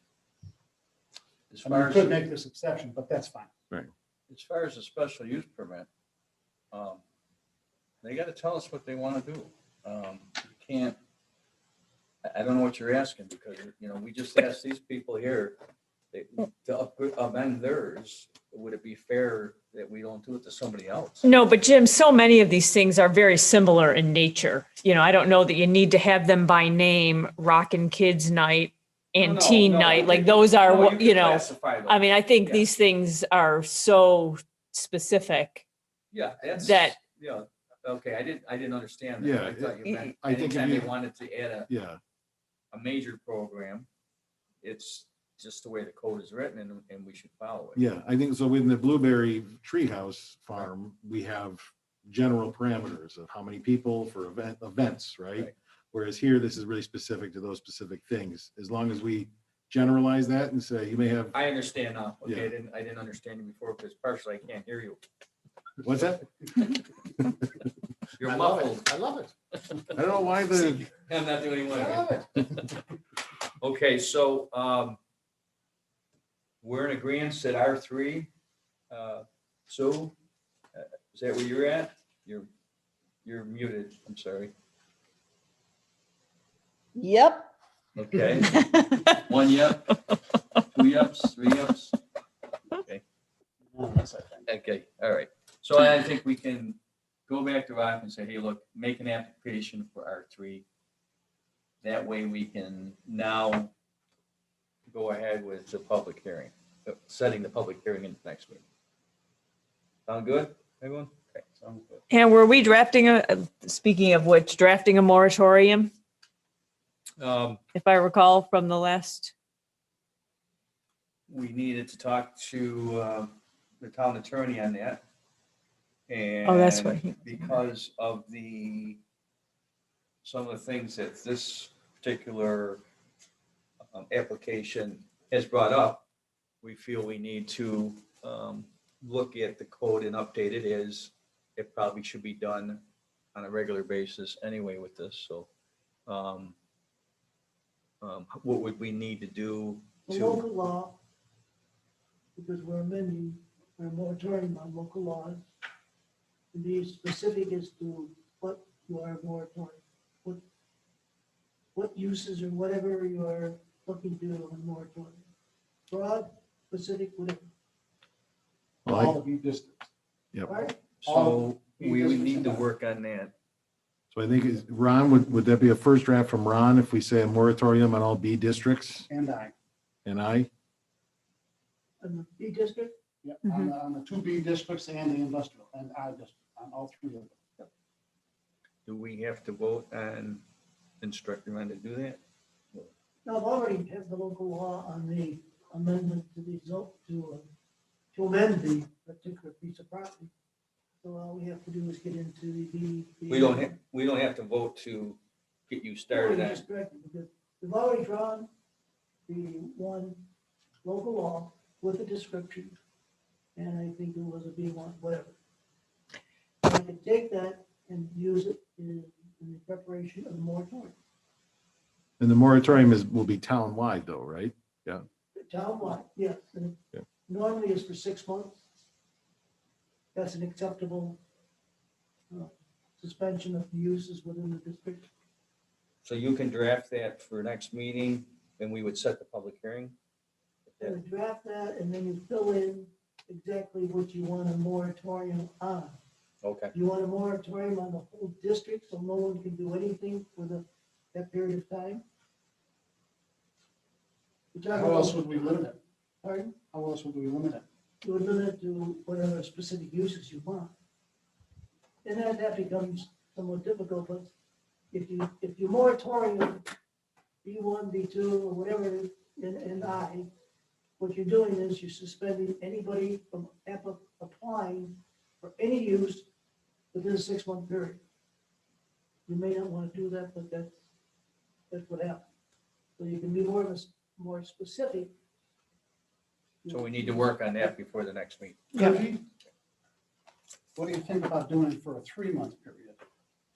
As I mean, far you as, could make this exception, but that's fine. as far as the special use permit, they gotta tell us what they wanna do. You can't, I don't know what you're asking, because, you know, we just asked these people here to amend theirs. Would it be fair that we don't do it to somebody else? No, but Jim, so many of these things are very similar in nature. You know, I don't know that you need to have them by name, Rockin' Kids Night and No, Teen no, Night, you like can- those are, no, what can you know, classify I those. mean, I think Yeah. these things are so specific. Yeah, that's, that- yeah, okay, I didn't understand that. Yeah, I thought you meant, I think if anytime you- they wanted to add yeah, a major program, it's just the way the code is written, and we should follow it. yeah, I think so. Within the Blueberry Treehouse Farm, we have general parameters of how many people for events, right? Right. Whereas here, this is really specific to those specific things. As long as we generalize that and say, you may have, I understand now. Okay, Yeah. I didn't understand you before, because partially I can't hear you. what's that? You're muffled. I love it. I don't know why the, I'm not doing I love well. it. Okay, so, we're in agreement at R3. Sue, is that where you're at? You're muted, I'm sorry. Yep. Okay, 1 yep, 2 yeps, 3 yeps. Okay. Okay, all right. So I think we can go back to Rob and say, hey, look, make an application for R3. That way we can now go ahead with the public hearing, setting the public hearing in the next meeting. Sound good, everyone? Okay, sounds good. And were we drafting speaking of which, drafting a moratorium, if I recall from the last? We needed to talk to the town attorney on that. Oh, that's what And because of some of the things that this particular application has brought up, we feel we need to look at the code and update it, as it probably should be done on a regular basis anyway with this. So what would we need to do The to? local law, because we're amending our moratorium on local laws, to be specific as to what you are moratorium, what uses or whatever you are looking to do on moratorium. Broad, specific, whatever. All the B districts. yep. Right? So we would need to work on that. So I think, Ron, would that be a first draft from Ron if we say a moratorium on all B districts And I. and I? And the B district, Yeah, on the 2B districts and the industrial, and I district, on all three of them. Do we have to vote and instruct Ron to do that? no, I've already have the local law on the amendment to the zone, to amend the particular piece of property. So all we have to do is get into the. We don't have to vote to get you started on. Just correctly, because we've already drawn the one local law with a description, and I think it was a B1, whatever. I can take that and use it in the preparation of the moratorium. And the moratorium will be town-wide though, right? Yeah. Townwide, yes, and Yeah. normally it's for 6 months. That's an acceptable suspension of uses within the district. So you can draft that for next meeting, and we would set the public hearing? And you draft that, and then you fill in exactly what you want a moratorium on. Okay. You want a moratorium on the whole district, so no one can do anything for that period of time? How else would we limit it? Pardon? How else would we limit it? You would limit it to whatever specific uses you want. And that becomes somewhat difficult, but if you moratorium B1, B2, or whatever, and I, what you're doing is you're suspending anybody from applying for any use within a 6-month period. You may not want to do that, but that's what happens. So you can be more specific. So we need to work on that before the next meeting. Yeah. What do you think about doing it for a 3-month period?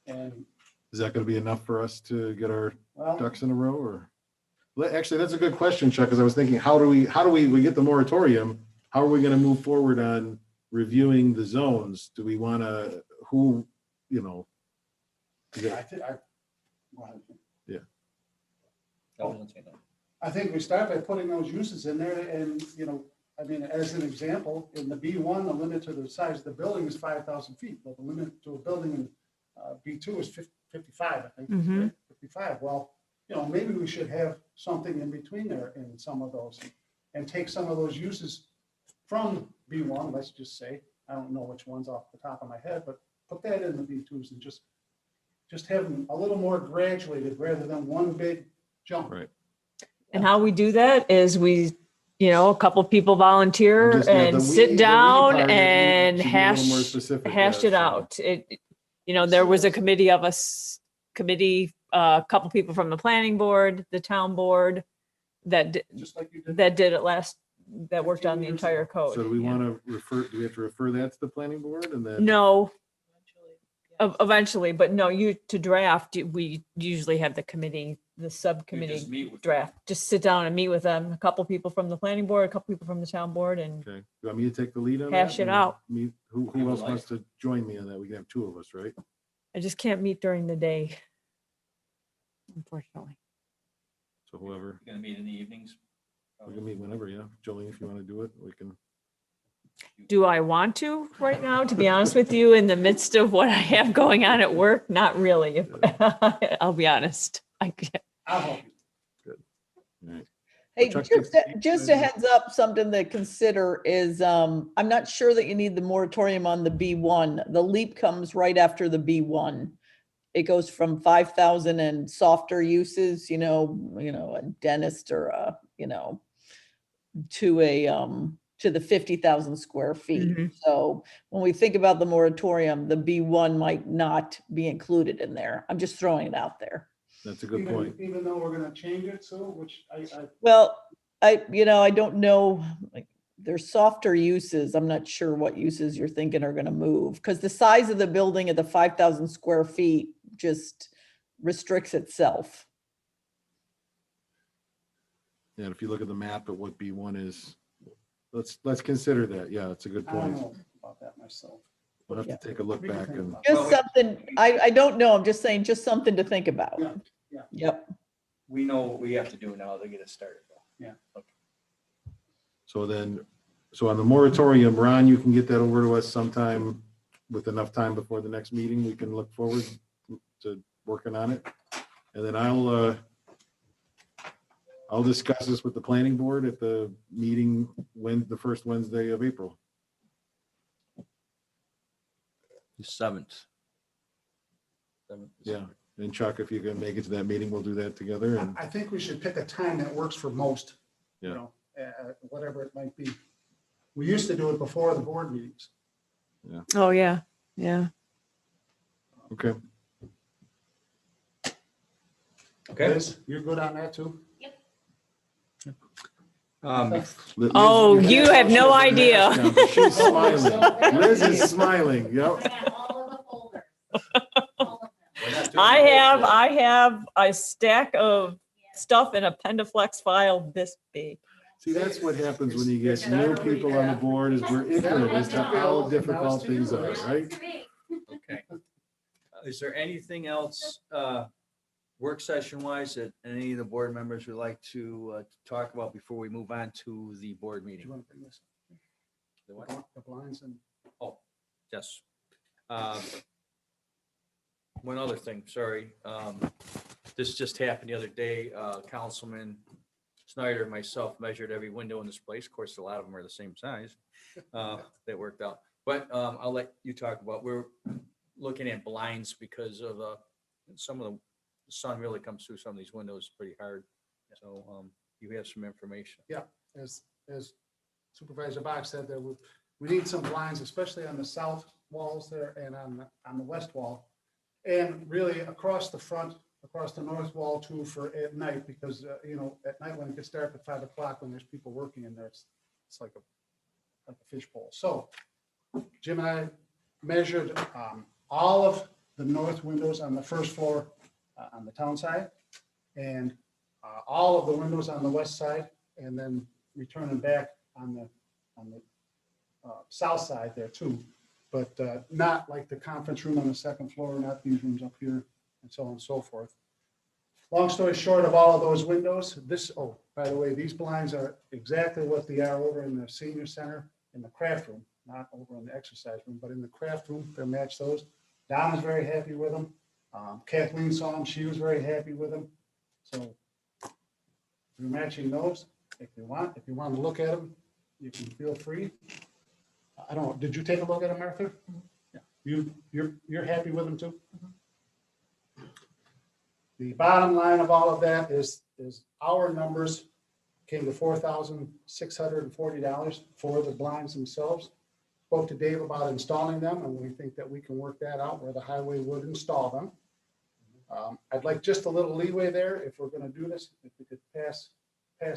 And, Is that going to be enough for us to get our well, ducks in a row or? Actually, that's a good question, Chuck, because I was thinking, how do we get the moratorium? How are we going to move forward on reviewing the zones? Do we want to, who, you know? is it- I think, go ahead. I I think we start by putting those uses in there and, I mean, as an example, in the B1, the limit to the size of the building is 5,000 feet. But the limit to a building in B2 is 55, I think. Mhm. Right? 55. Well, maybe we should have something in between there in some of those and take some of those uses from B1, let's just say. I don't know which ones off the top of my head, but put that in the B2s and just have them a little more graduated rather than one big jump. Right. And how we do that is a couple people volunteer Just, yeah, and the we sit down part, and should be a little more hash specific, it yeah, so. out. There was a committee of us, a couple people from the planning board, the town board that Just like you did. did it that worked on the entire code. So do we want to do we have to refer that to the planning board and then? No. Eventually, but no, to draft, we usually have the subcommittee meet with draft. Just sit down and meet with them, a couple people from the planning board, a couple people from the town board, and Okay, do you want me to take the lead on that? Hash it and out. Who else wants to join me on that? We can have 2 of us, right? I just can't meet during the day, unfortunately. So whoever, You're gonna meet in the evenings? we can meet whenever, yeah. Jolene, if you want to do it, we can. Do I want to right now, to be honest with you, in the midst of what I have going on at work? Not really. I'll be honest. I can't. I'll help you. All right. Hey, Chuck just a heads up, something to consider is, I'm not sure that you need the moratorium on the B1. The leap comes right after the B1. It goes from 5,000 and softer uses, a dentist or to the 50,000 square feet. Mhm. So when we think about the moratorium, the B1 might not be included in there. I'm just throwing it out there. That's a good point. Even though we're gonna change it, so, which I Well, I don't know, like, there's softer uses. I'm not sure what uses you're thinking are gonna move, because the size of the building at the 5,000 square feet just restricts itself. Yeah, if you look at the map at what B1 is, let's consider that. Yeah, it's a good I don't point. know about that myself. We'll have to take a look We can back think and. about it. Just something, I don't know, I'm just saying, just something to think about. Yeah, yeah. Yep. We know what we have to do now to get it started. So on the moratorium, Ron, you can get that over to us sometime with enough time before the next meeting. We can look forward to working on it. And then I'll discuss this with the planning board at the meeting the first Wednesday of April. The 7th. Yeah. And Chuck, if you can make it to that meeting, we'll do that together. And I think we should pick a time that works for most. Yeah. whatever it might be. We used to do it before the board meetings. Oh, yeah, yeah. Okay. Okay. Liz, you're good on that too? Liz, Oh, you you have no idea. She's smiling. Liz is smiling. Yep. I have a stack of stuff in a Pendaflex file this big. See, that's what happens when you get new people on the board, is we're ignorant as to how difficult things are, right? Okay. Is there anything else, work session wise, that any of the board members would like to talk about before we move on to the board Do you meeting? want to bring this? The what? The blinds and. Oh, yes. One other thing, sorry. This just happened the other day. Councilman Snyder and myself measured every window in this place. Of course, a lot of them are the same size. That worked out. But I'll let you talk about, we're looking at blinds because of some of the sun really comes through some of these windows pretty hard. So you have some information. Yeah, as Supervisor Bach said, there we need some blinds, especially on the south walls there and on the west wall. And really across the front, across the north wall too, for at night, because, at night when it gets dark at 5 o'clock, when there's people working in there, it's like a fishbowl. So Jim and I measured all of the north windows on the first floor on the town side, and all of the windows on the west side, and then returning back on the south side there too. But not like the conference room on the second floor, not these rooms up here, and so on and so forth. Long story short of all of those windows, by the way, these blinds are exactly what they are over in the senior center in the craft room, not over in the exercise room, but in the craft room, they match those. Don is very happy with them. Kathleen saw them, she was very happy with them. So we're matching those. If you want to look at them, you can feel free. I don't know, did you take a look at them, Martha? Yeah. You're happy with them too? The bottom line of all of that is our numbers came to $4,640 for the blinds themselves. Spoke to Dave about installing them, and we think that we can work that out where the highway would install them. I'd like just a little leeway there if we're going to do this, if we could pass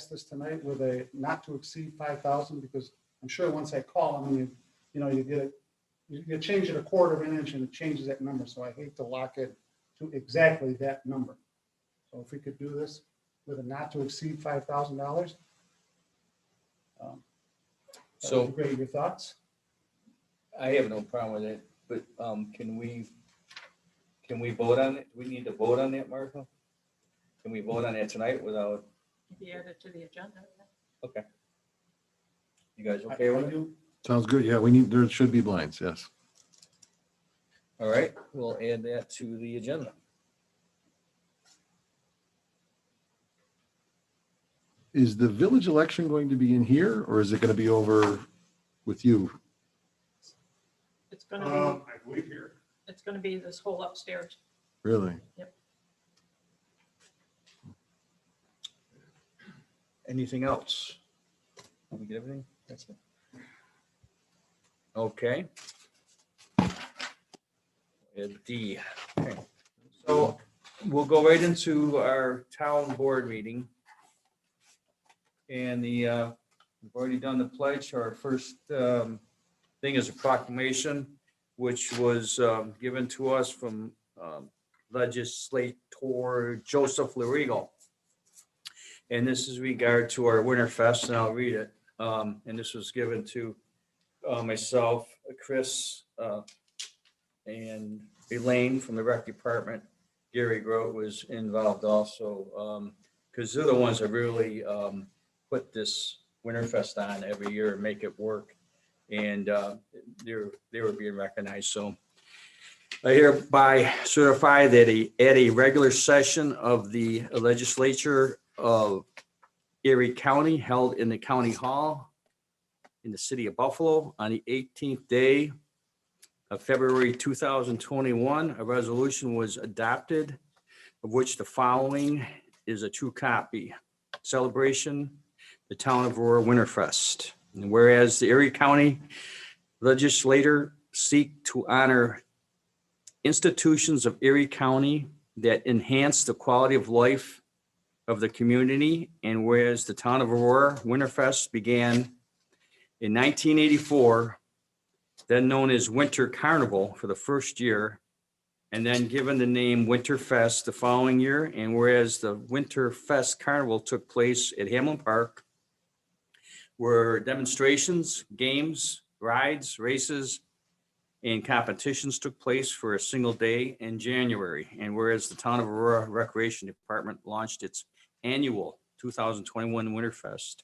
this tonight with a not to exceed 5,000, because I'm sure once I call them, you change it a quarter of an inch and it changes that number. So I hate to lock it to exactly that number. So if we could do this with a not to exceed $5,000. So great, your thoughts? I have no problem with it, but can we vote on it? We need to vote on that, Martha? Can we vote on that tonight without? Be added to the agenda. Okay. You guys okay with it? Sounds good. Yeah, there should be blinds, yes. All right, we'll add that to the agenda. Is the village election going to be in here, or is it going to be over with you? It's gonna I believe here. it's gonna be this whole upstairs. Really? Yep. Anything else? Did we get everything? That's it. Okay. D. Okay. So we'll go right into our town board meeting. And we've already done the pledge. Our first thing is a proclamation, which was given to us from legislator Joseph Larigo. And this is regard to our Winterfest, and I'll read it. And this was given to myself, Chris, and Elaine from the rec department. Gary Grote was involved also, because they're the ones that really put this Winterfest on every year and make it work. And they were being recognized. So I hereby certify that at a regular session of the legislature of Erie County held in the county hall in the city of Buffalo on the 18th day of February 2021, a resolution was adopted, of which the following is a true copy. Celebration the Town of Aurora Winterfest. And whereas the Erie County legislator seek to honor institutions of Erie County that enhance the quality of life of the community, and whereas the Town of Aurora Winterfest began in 1984, then known as Winter Carnival for the first year, and then given the name Winterfest the following year, and whereas the Winterfest Carnival took place at Hamlin Park, where demonstrations, games, rides, races, and competitions took place for a single day in January. And whereas the Town of Aurora Recreation Department launched its annual 2021 Winterfest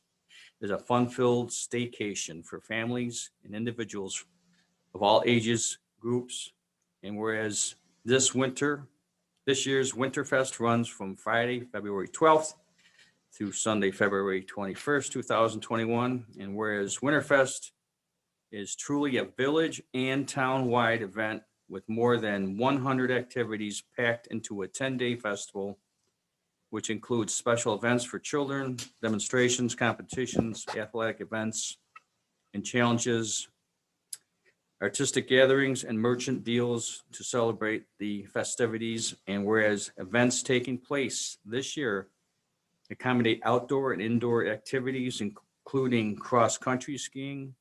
as a fun-filled staycation for families and individuals of all ages groups. And whereas this year's Winterfest runs from Friday, February 12th through Sunday, February 21st, 2021. And whereas Winterfest is truly a village and town-wide event with more than 100 activities packed into a 10-day festival, which includes special events for children, demonstrations, competitions, athletic events, and challenges, artistic gatherings, and merchant deals to celebrate the festivities. And whereas events taking place this year accommodate outdoor and indoor activities, including cross-country skiing,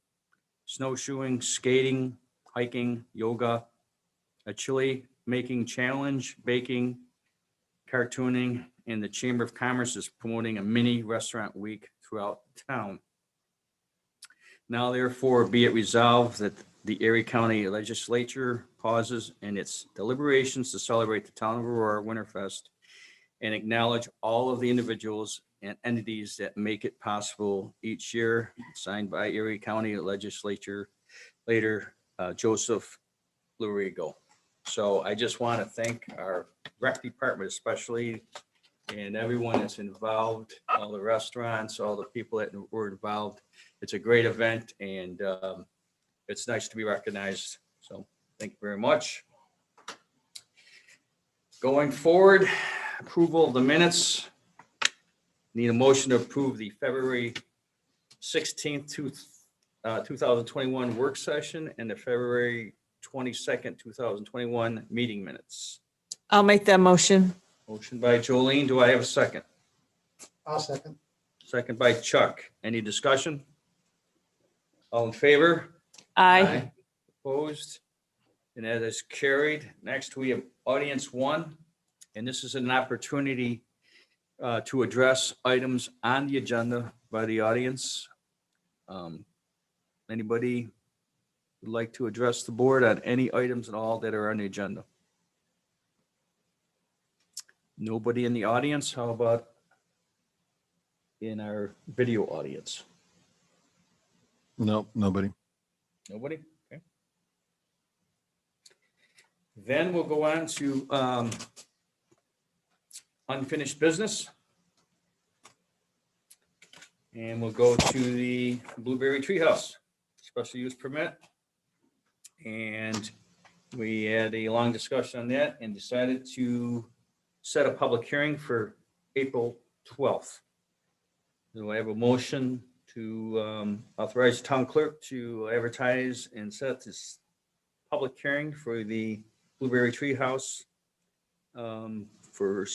snowshoeing, skating, hiking, yoga, a chili making challenge, baking, cartooning, and the Chamber of Commerce is promoting a mini restaurant week throughout town. Now therefore be it resolved that the Erie County Legislature pauses in its deliberations to celebrate the Town of Aurora Winterfest and acknowledge all of the individuals and entities that make it possible each year, signed by Erie County Legislature later, Joseph Lurigo. So I just want to thank our rec department especially, and everyone that's involved, all the restaurants, all the people that were involved. It's a great event, and it's nice to be recognized. So thank you very much. Going forward, approval of the minutes. Need a motion to approve the February 16th, 2021 work session and the February 22nd, 2021 meeting minutes. I'll make that motion. Motion by Jolene. Do I have a second? I'll second. Second by Chuck. Any discussion? All in favor? Aye. Opposed? And that is carried. Next, we have audience one, and this is an opportunity to address items on the agenda by the audience. Anybody would like to address the board on any items at all that are on the agenda? Nobody in the audience? How about in our video audience? No, nobody. Nobody? Okay. Then we'll go on to unfinished business. And we'll go to the Blueberry Treehouse special use permit. And we had a long discussion on that and decided to set a public hearing for April 12th. Do I have a motion to authorize the town clerk to advertise and set this public hearing for the Blueberry Treehouse for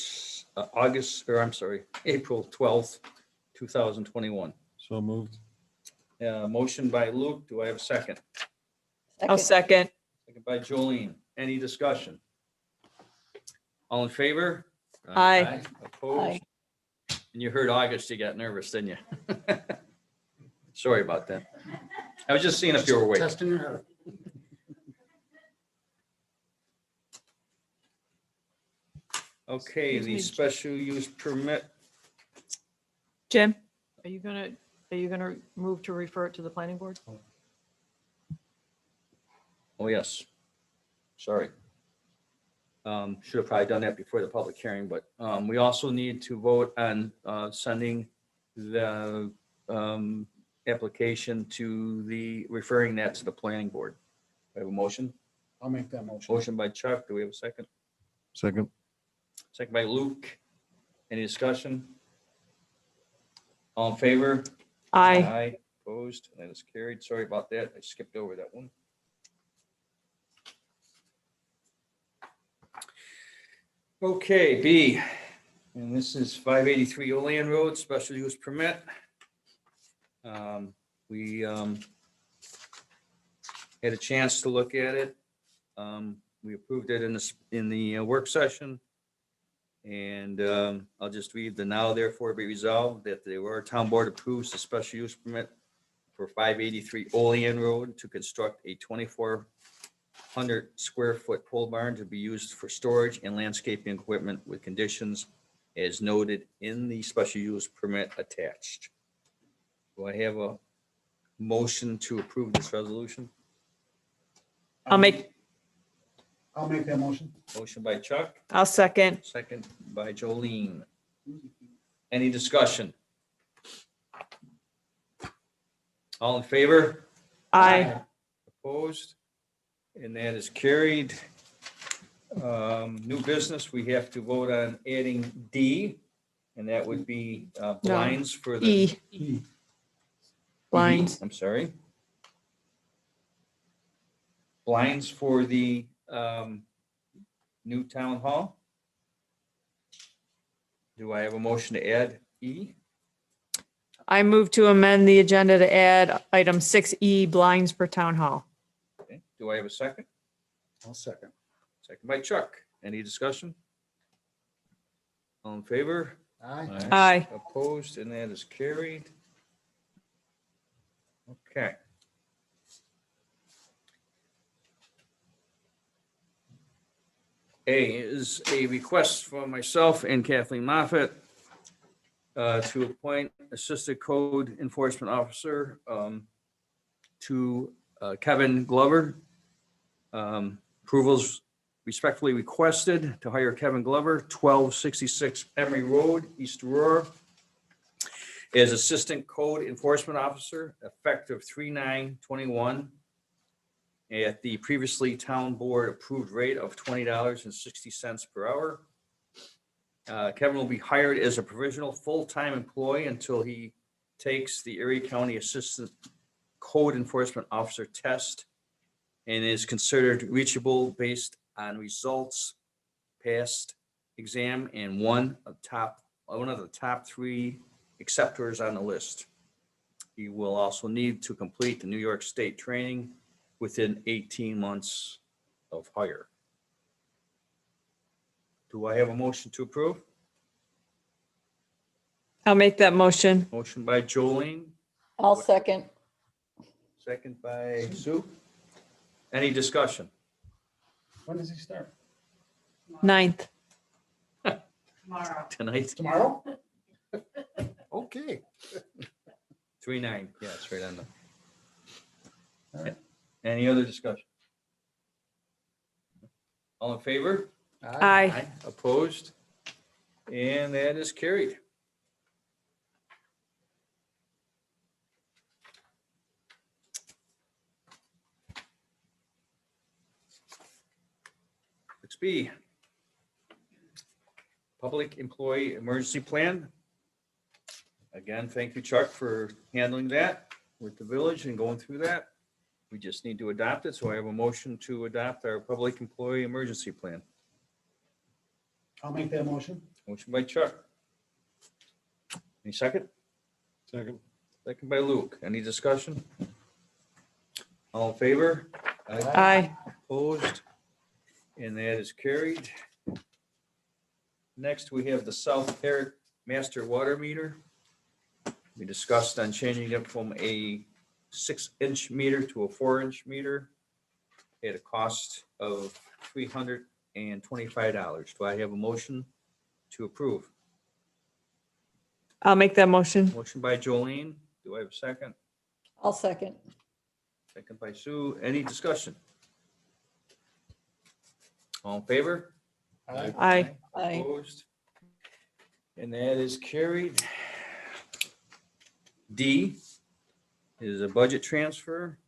April 12th, 2021. So moved. Motion by Luke. Do I have a second? I'll second. Second by Jolene. Any discussion? All in favor? Aye. Opposed? Aye. And you heard August, you got nervous, didn't you? Sorry about that. I was just seeing if you were awake. Testing your heart. Okay, the special use permit. Jim? Are you gonna move to refer it to the planning board? Oh, yes. Sorry. Should have probably done that before the public hearing, but we also need to vote on sending the application to referring that to the planning board. I have a motion. I'll make that motion. Motion by Chuck. Do we have a second? Second. Second by Luke. Any discussion? All in favor? Aye. Opposed, that is carried. Sorry about that. I skipped over that one. Okay, B, and this is 583 Olean Road, special use permit. We had a chance to look at it. We approved it in the work session. And I'll just read the now therefore be resolved that the Aurora Town Board approves the special use permit for 583 Olean Road to construct a 2,400 square foot pole barn to be used for storage and landscaping equipment with conditions as noted in the special use permit attached. Do I have a motion to approve this resolution? I'll make that motion. Motion by Chuck, I'll second. second by Jolene. Any discussion? All in favor? Aye. Opposed? And that is carried. New business, we have to vote on adding D, and that would be blinds for the. E. Blinds. I'm sorry. Blinds for the new town hall. Do I have a motion to add E? I move to amend the agenda to add item 6E, blinds for town hall. Okay. Do I have a second? I'll second. Second by Chuck. Any discussion? All in favor? Aye. Aye. Opposed, and that is carried. Okay. A is a request from myself and Kathleen Moffett to appoint Assistant Code Enforcement Officer to Kevin Glover. Approvals respectfully requested to hire Kevin Glover, 1266 Emery Road, East Aurora, as Assistant Code Enforcement Officer, effective 3/9/21, at the previously town board approved rate of $20.60 per hour. Kevin will be hired as a provisional full-time employee until he takes the Erie County Assistant Code Enforcement Officer test and is considered reachable based on results past exam and one of the top 3 acceptors on the list. He will also need to complete the New York State training within 18 months of hire. Do I have a motion to approve? I'll make that motion. Motion by Jolene, I'll second. second by Sue. Any discussion? When does he start? 9th. Tonight? Tomorrow? Okay. 3/9, yeah, it's right on the. All right. Any other discussion? All in favor? Aye. Opposed? And that is carried. Let's be. Public Employee Emergency Plan. Again, thank you, Chuck, for handling that with the village and going through that. We just need to adopt it, so I have a motion to adopt our Public Employee Emergency Plan. I'll make that motion. Motion by Chuck. Any second? Second. Second by Luke. Any discussion? All in favor? Aye. Opposed? And that is carried. Next, we have the South Herrick Master Water Meter. We discussed on changing it from a 6-inch meter to a 4-inch meter at a cost of $325. Do I have a motion to approve? I'll make that motion. Motion by Jolene. Do I have a second? I'll second. Second by Sue. Any discussion? All in favor? Aye. Aye. Opposed? And that is carried. D is a budget transfer.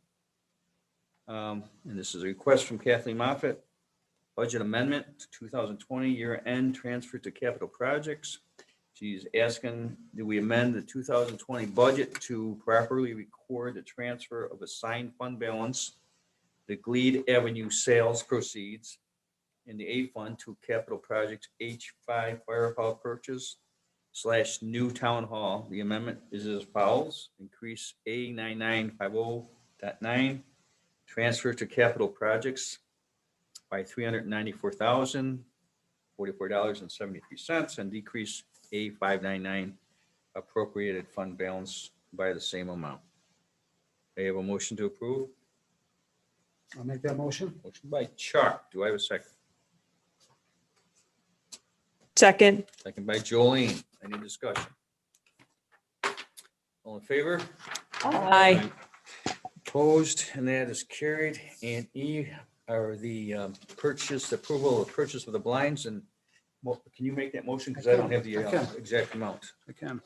And this is a request from Kathleen Moffett. Budget amendment to 2020 year-end transfer to capital projects. She's asking, do we amend the 2020 budget to properly record the transfer of assigned fund balance, the Glebe Avenue sales proceeds in the A fund to capital projects H5 fire hall purchase / new town hall. The amendment is as follows: increase A9950.9, transfer to capital projects by $394,044.73, and decrease A599 appropriated fund balance by the same amount. I have a motion to approve. I'll make that motion. Motion by Chuck. Do I have a second? Second. Second by Jolene. Any discussion? All in favor? Aye. Opposed, and that is carried. And E are the purchase, approval of purchase of the blinds, and can you make that motion? Because I don't have the I can. exact amount. I can.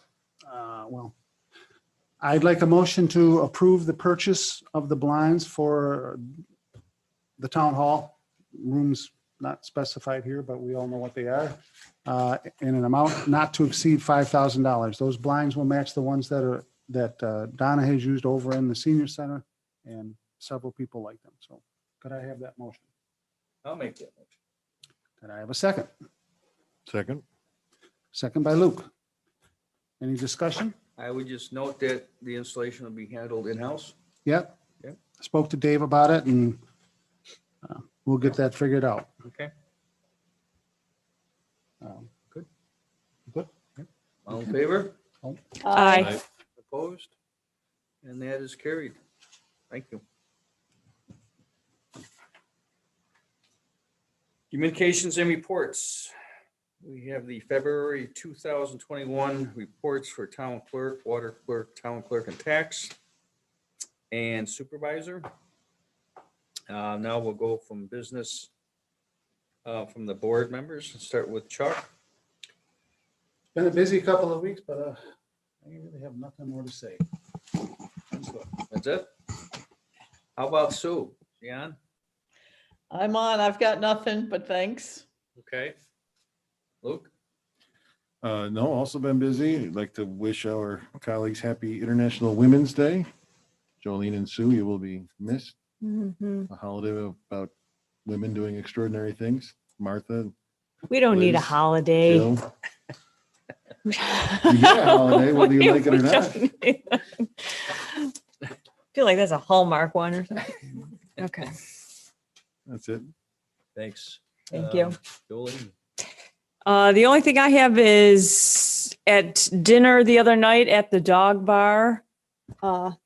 Well, I'd like a motion to approve the purchase of the blinds for the town hall rooms, not specified here, but we all know what they are, in an amount not to exceed $5,000. Those blinds will match the ones that Donna has used over in the senior center, and several people like them. So could I have that motion? I'll make that motion. Could I have a second? Second. Second by Luke. Any discussion? I would just note that the installation will be handled in-house. Yep. Yep. Spoke to Dave about it, and we'll get that figured out. Okay. Good. Good. All in favor? Aye. Opposed? And that is carried. Thank you. Communications and reports. We have the February 2021 reports for town clerk, water clerk, town clerk, and tax, and supervisor. Now we'll go from business from the board members. Start with Chuck. Been a busy couple of weeks, but I really have nothing more to say. That's it? How about Sue? Jan? I'm on. I've got nothing, but thanks. Okay. Luke? No, also been busy. I'd like to wish our colleagues happy International Women's Day. Jolene and Sue, you will be missed. Mhm. A holiday about women doing extraordinary things. Martha, We don't need a Liz, holiday. Jill. You get a holiday, whether you like it or not. I feel like that's a Hallmark one or something. Okay, That's it. Thanks. thank you. Jolene? The only thing I have is at dinner the other night at the dog bar. The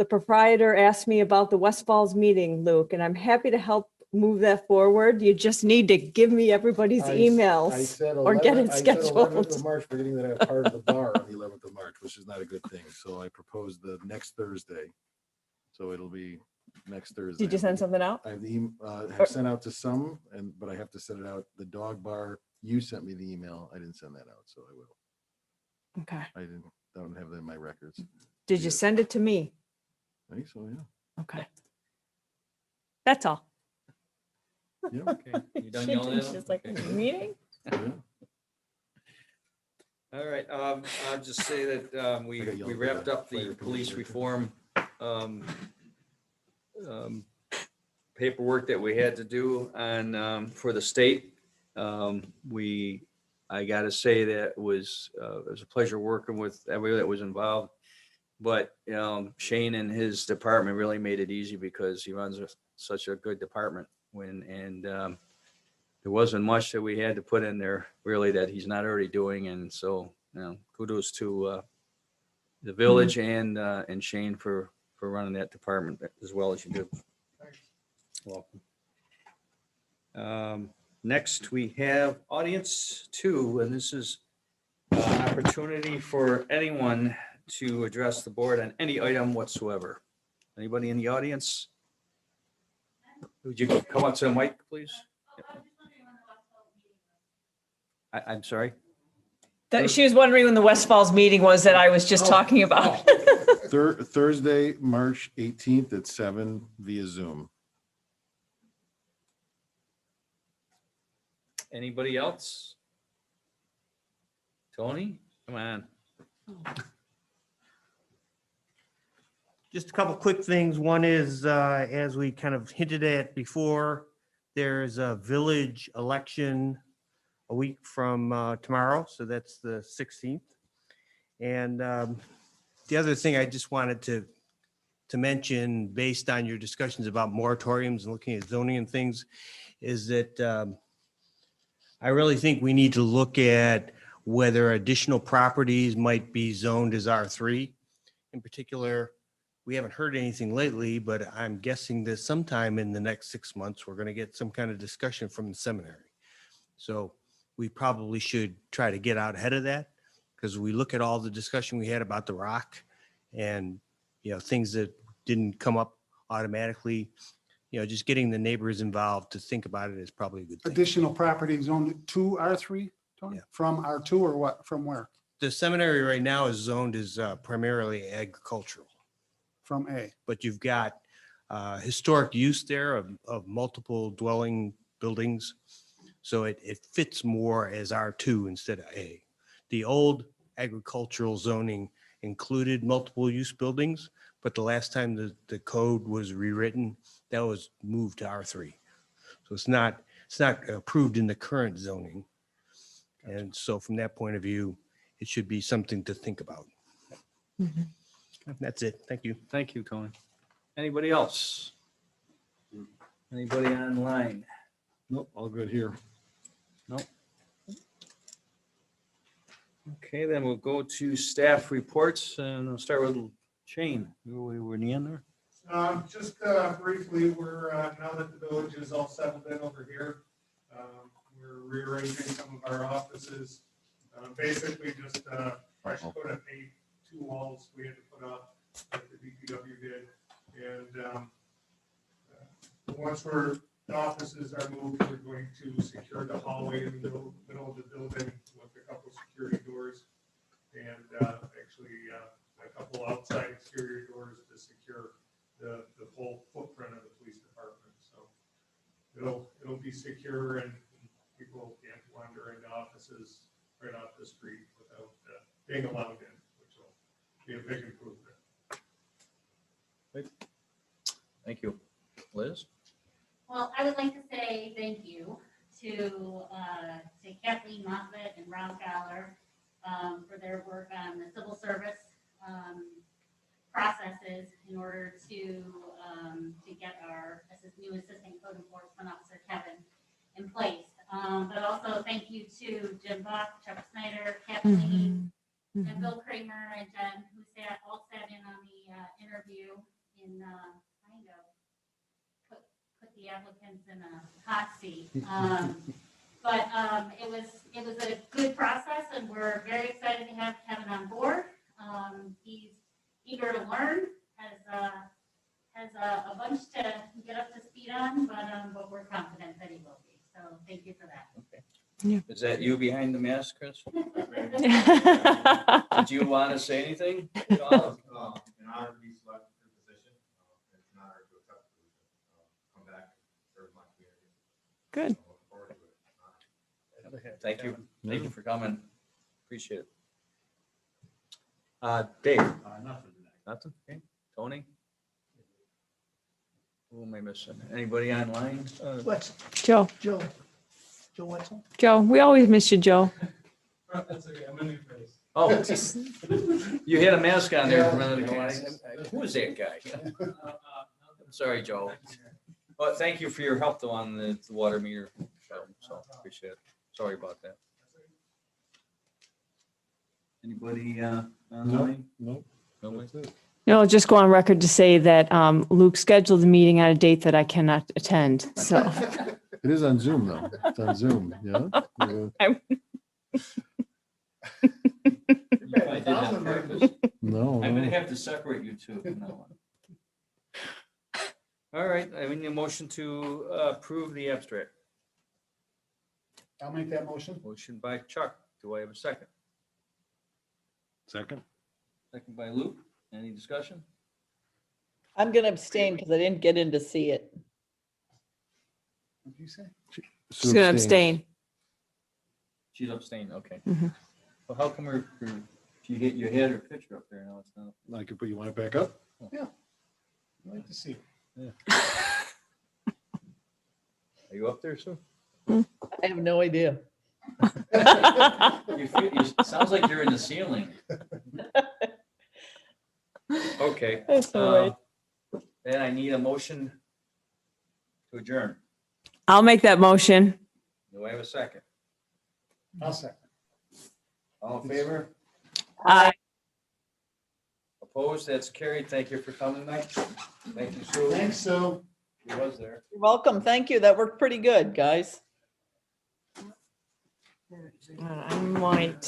proprietor asked me about the West Falls meeting, Luke, and I'm happy to help move that forward. You just need to give me everybody's emails or get it I said 11th of scheduled. March, forgetting that I'm part of the bar on the 11th of March, which is not a good thing. So I proposed the next Thursday. So it'll be next Thursday. Did you send something out? I've have sent out to some, but I have to send it out. The dog bar, you sent me the email. I didn't send that out, so I will. Okay. I don't have that in my records. Did you send it to me? I think so, yeah. Okay. That's all. Yeah. Okay. You done yelling at It's him? just like, Okay. meeting? Yeah. All right, I'll just say that we I got yelled at wrapped by up the fire police commissioner. reform paperwork that we had to do on for the state. I gotta say that it was a pleasure working with everybody that was involved. But Shane and his department really made it easy because he runs such a good department there wasn't much that we had to put in there really that he's not already doing. And so, kudos to the village and Shane for running that department as well as you do. Welcome. Next, we have audience 2, and this is an opportunity for anyone to address the board on any item whatsoever. Anybody in the audience? Would you come up to the mic, please? I'm sorry. She was wondering when the West Falls meeting was that I was just talking about. Thursday, March 18th at 7 via Zoom. Anybody else? Tony? Come on. Just a couple quick things. One is, as we kind of hinted at before, there's a village election a week from tomorrow, so that's the 16th. And the other thing I just wanted to mention, based on your discussions about moratoriums and looking at zoning and things, is that I really think we need to look at whether additional properties might be zoned as R3. In particular, we haven't heard anything lately, but I'm guessing that sometime in the next 6 months, we're going to get some kind of discussion from the seminary. So we probably should try to get out ahead of that, because we look at all the discussion we had about the rock and, things that didn't come up automatically, just getting the neighbors involved to think about it is probably a good thing. Additional property zoned to R3, Tony? Yeah. From R2 or what? From where? The seminary right now is zoned as primarily agricultural, From A. but you've got historic use there of multiple dwelling buildings. So it fits more as R2 instead of A. The old agricultural zoning included multiple use buildings, but the last time the code was rewritten, that was moved to R3. So it's not approved in the current zoning. And so from that point of view, it should be something to think about. That's it. Thank you. Thank you, Tony. Anybody else? Anybody online? Nope, all good here. Nope. Okay, then we'll go to staff reports and we'll start with Shane. We were in the end there. Just briefly, we're, now that the village is all settled in over here, we're rearranging some of our offices. Basically just fresh coat of paint, 2 walls we had to put up that the DPW did. And once the offices are moved, we're going to secure the hallway in the middle of the building with a couple security doors and actually a couple outside exterior doors to secure the whole footprint of the police department. So it'll be secure and people can't wander into offices right off the street without being allowed in, which will be a big improvement. Thank you. Liz? Well, I would like to say thank you to Kathleen Moffett and Ron Fowler for their work on the civil service processes in order to get our new assistant code enforcement officer, Kevin, in place. But also thank you to Jim Buck, Chuck Snyder, Kathleen, and Bill Kramer and Jen, who all sat in on the interview in kind of put the applicants in a hot seat. But it was a good process, and we're very excited to have Kevin on board. He's eager to learn, has a bunch to get up to speed on, but we're confident that he will be. So thank you for that. Okay. Yeah. Is that you behind the mask, Chris? Did you want to say anything? An honor to be selected for the position. It's an honor to accept the position. Come back and serve my community. Good. So look forward to it. Thank you. Thank you for coming. Appreciate it. Dave? Nothing. Nothing? Okay. Tony? Who am I missing? Anybody online? What's Joe, Joe Wetzel? Joe, we always miss you, Joe. That's okay. I'm in your face. Oh, you had a mask on there for a minute ago. Who is that guy? I'm sorry, Joe. But thank you for your help though on the water meter. So appreciate it. Sorry about that. Anybody online? Nope. Nobody? No, I'll just go on record to say that Luke scheduled the meeting on a date that I cannot attend, so. It is on Zoom though. It's on Zoom, yeah? You probably did that on purpose. No. I'm gonna no. have to separate you two from now on. All right, I need a motion to approve the abstract. I'll make that motion. Motion by Chuck. Do I have a second? Second? Second by Luke. Any discussion? I'm going to abstain because I didn't get in to see it. What did you say? She's gonna abstain. She's abstained, okay. Mhm. Well, how come you had her picture up there now? It's not. I could put, you want it back up? Yeah. I'd like to see. Are you up there, Sue? I have no idea. Sounds like you're in the ceiling. Okay. That's all right. Then I need a motion to adjourn. I'll make that motion. Do I have a second? I'll second. All in favor? Aye. Opposed? That's carried. Thank you for coming tonight. Thank you, Sue. Thanks, Sue. She was there. You're welcome. Thank you. That worked pretty good, guys. I might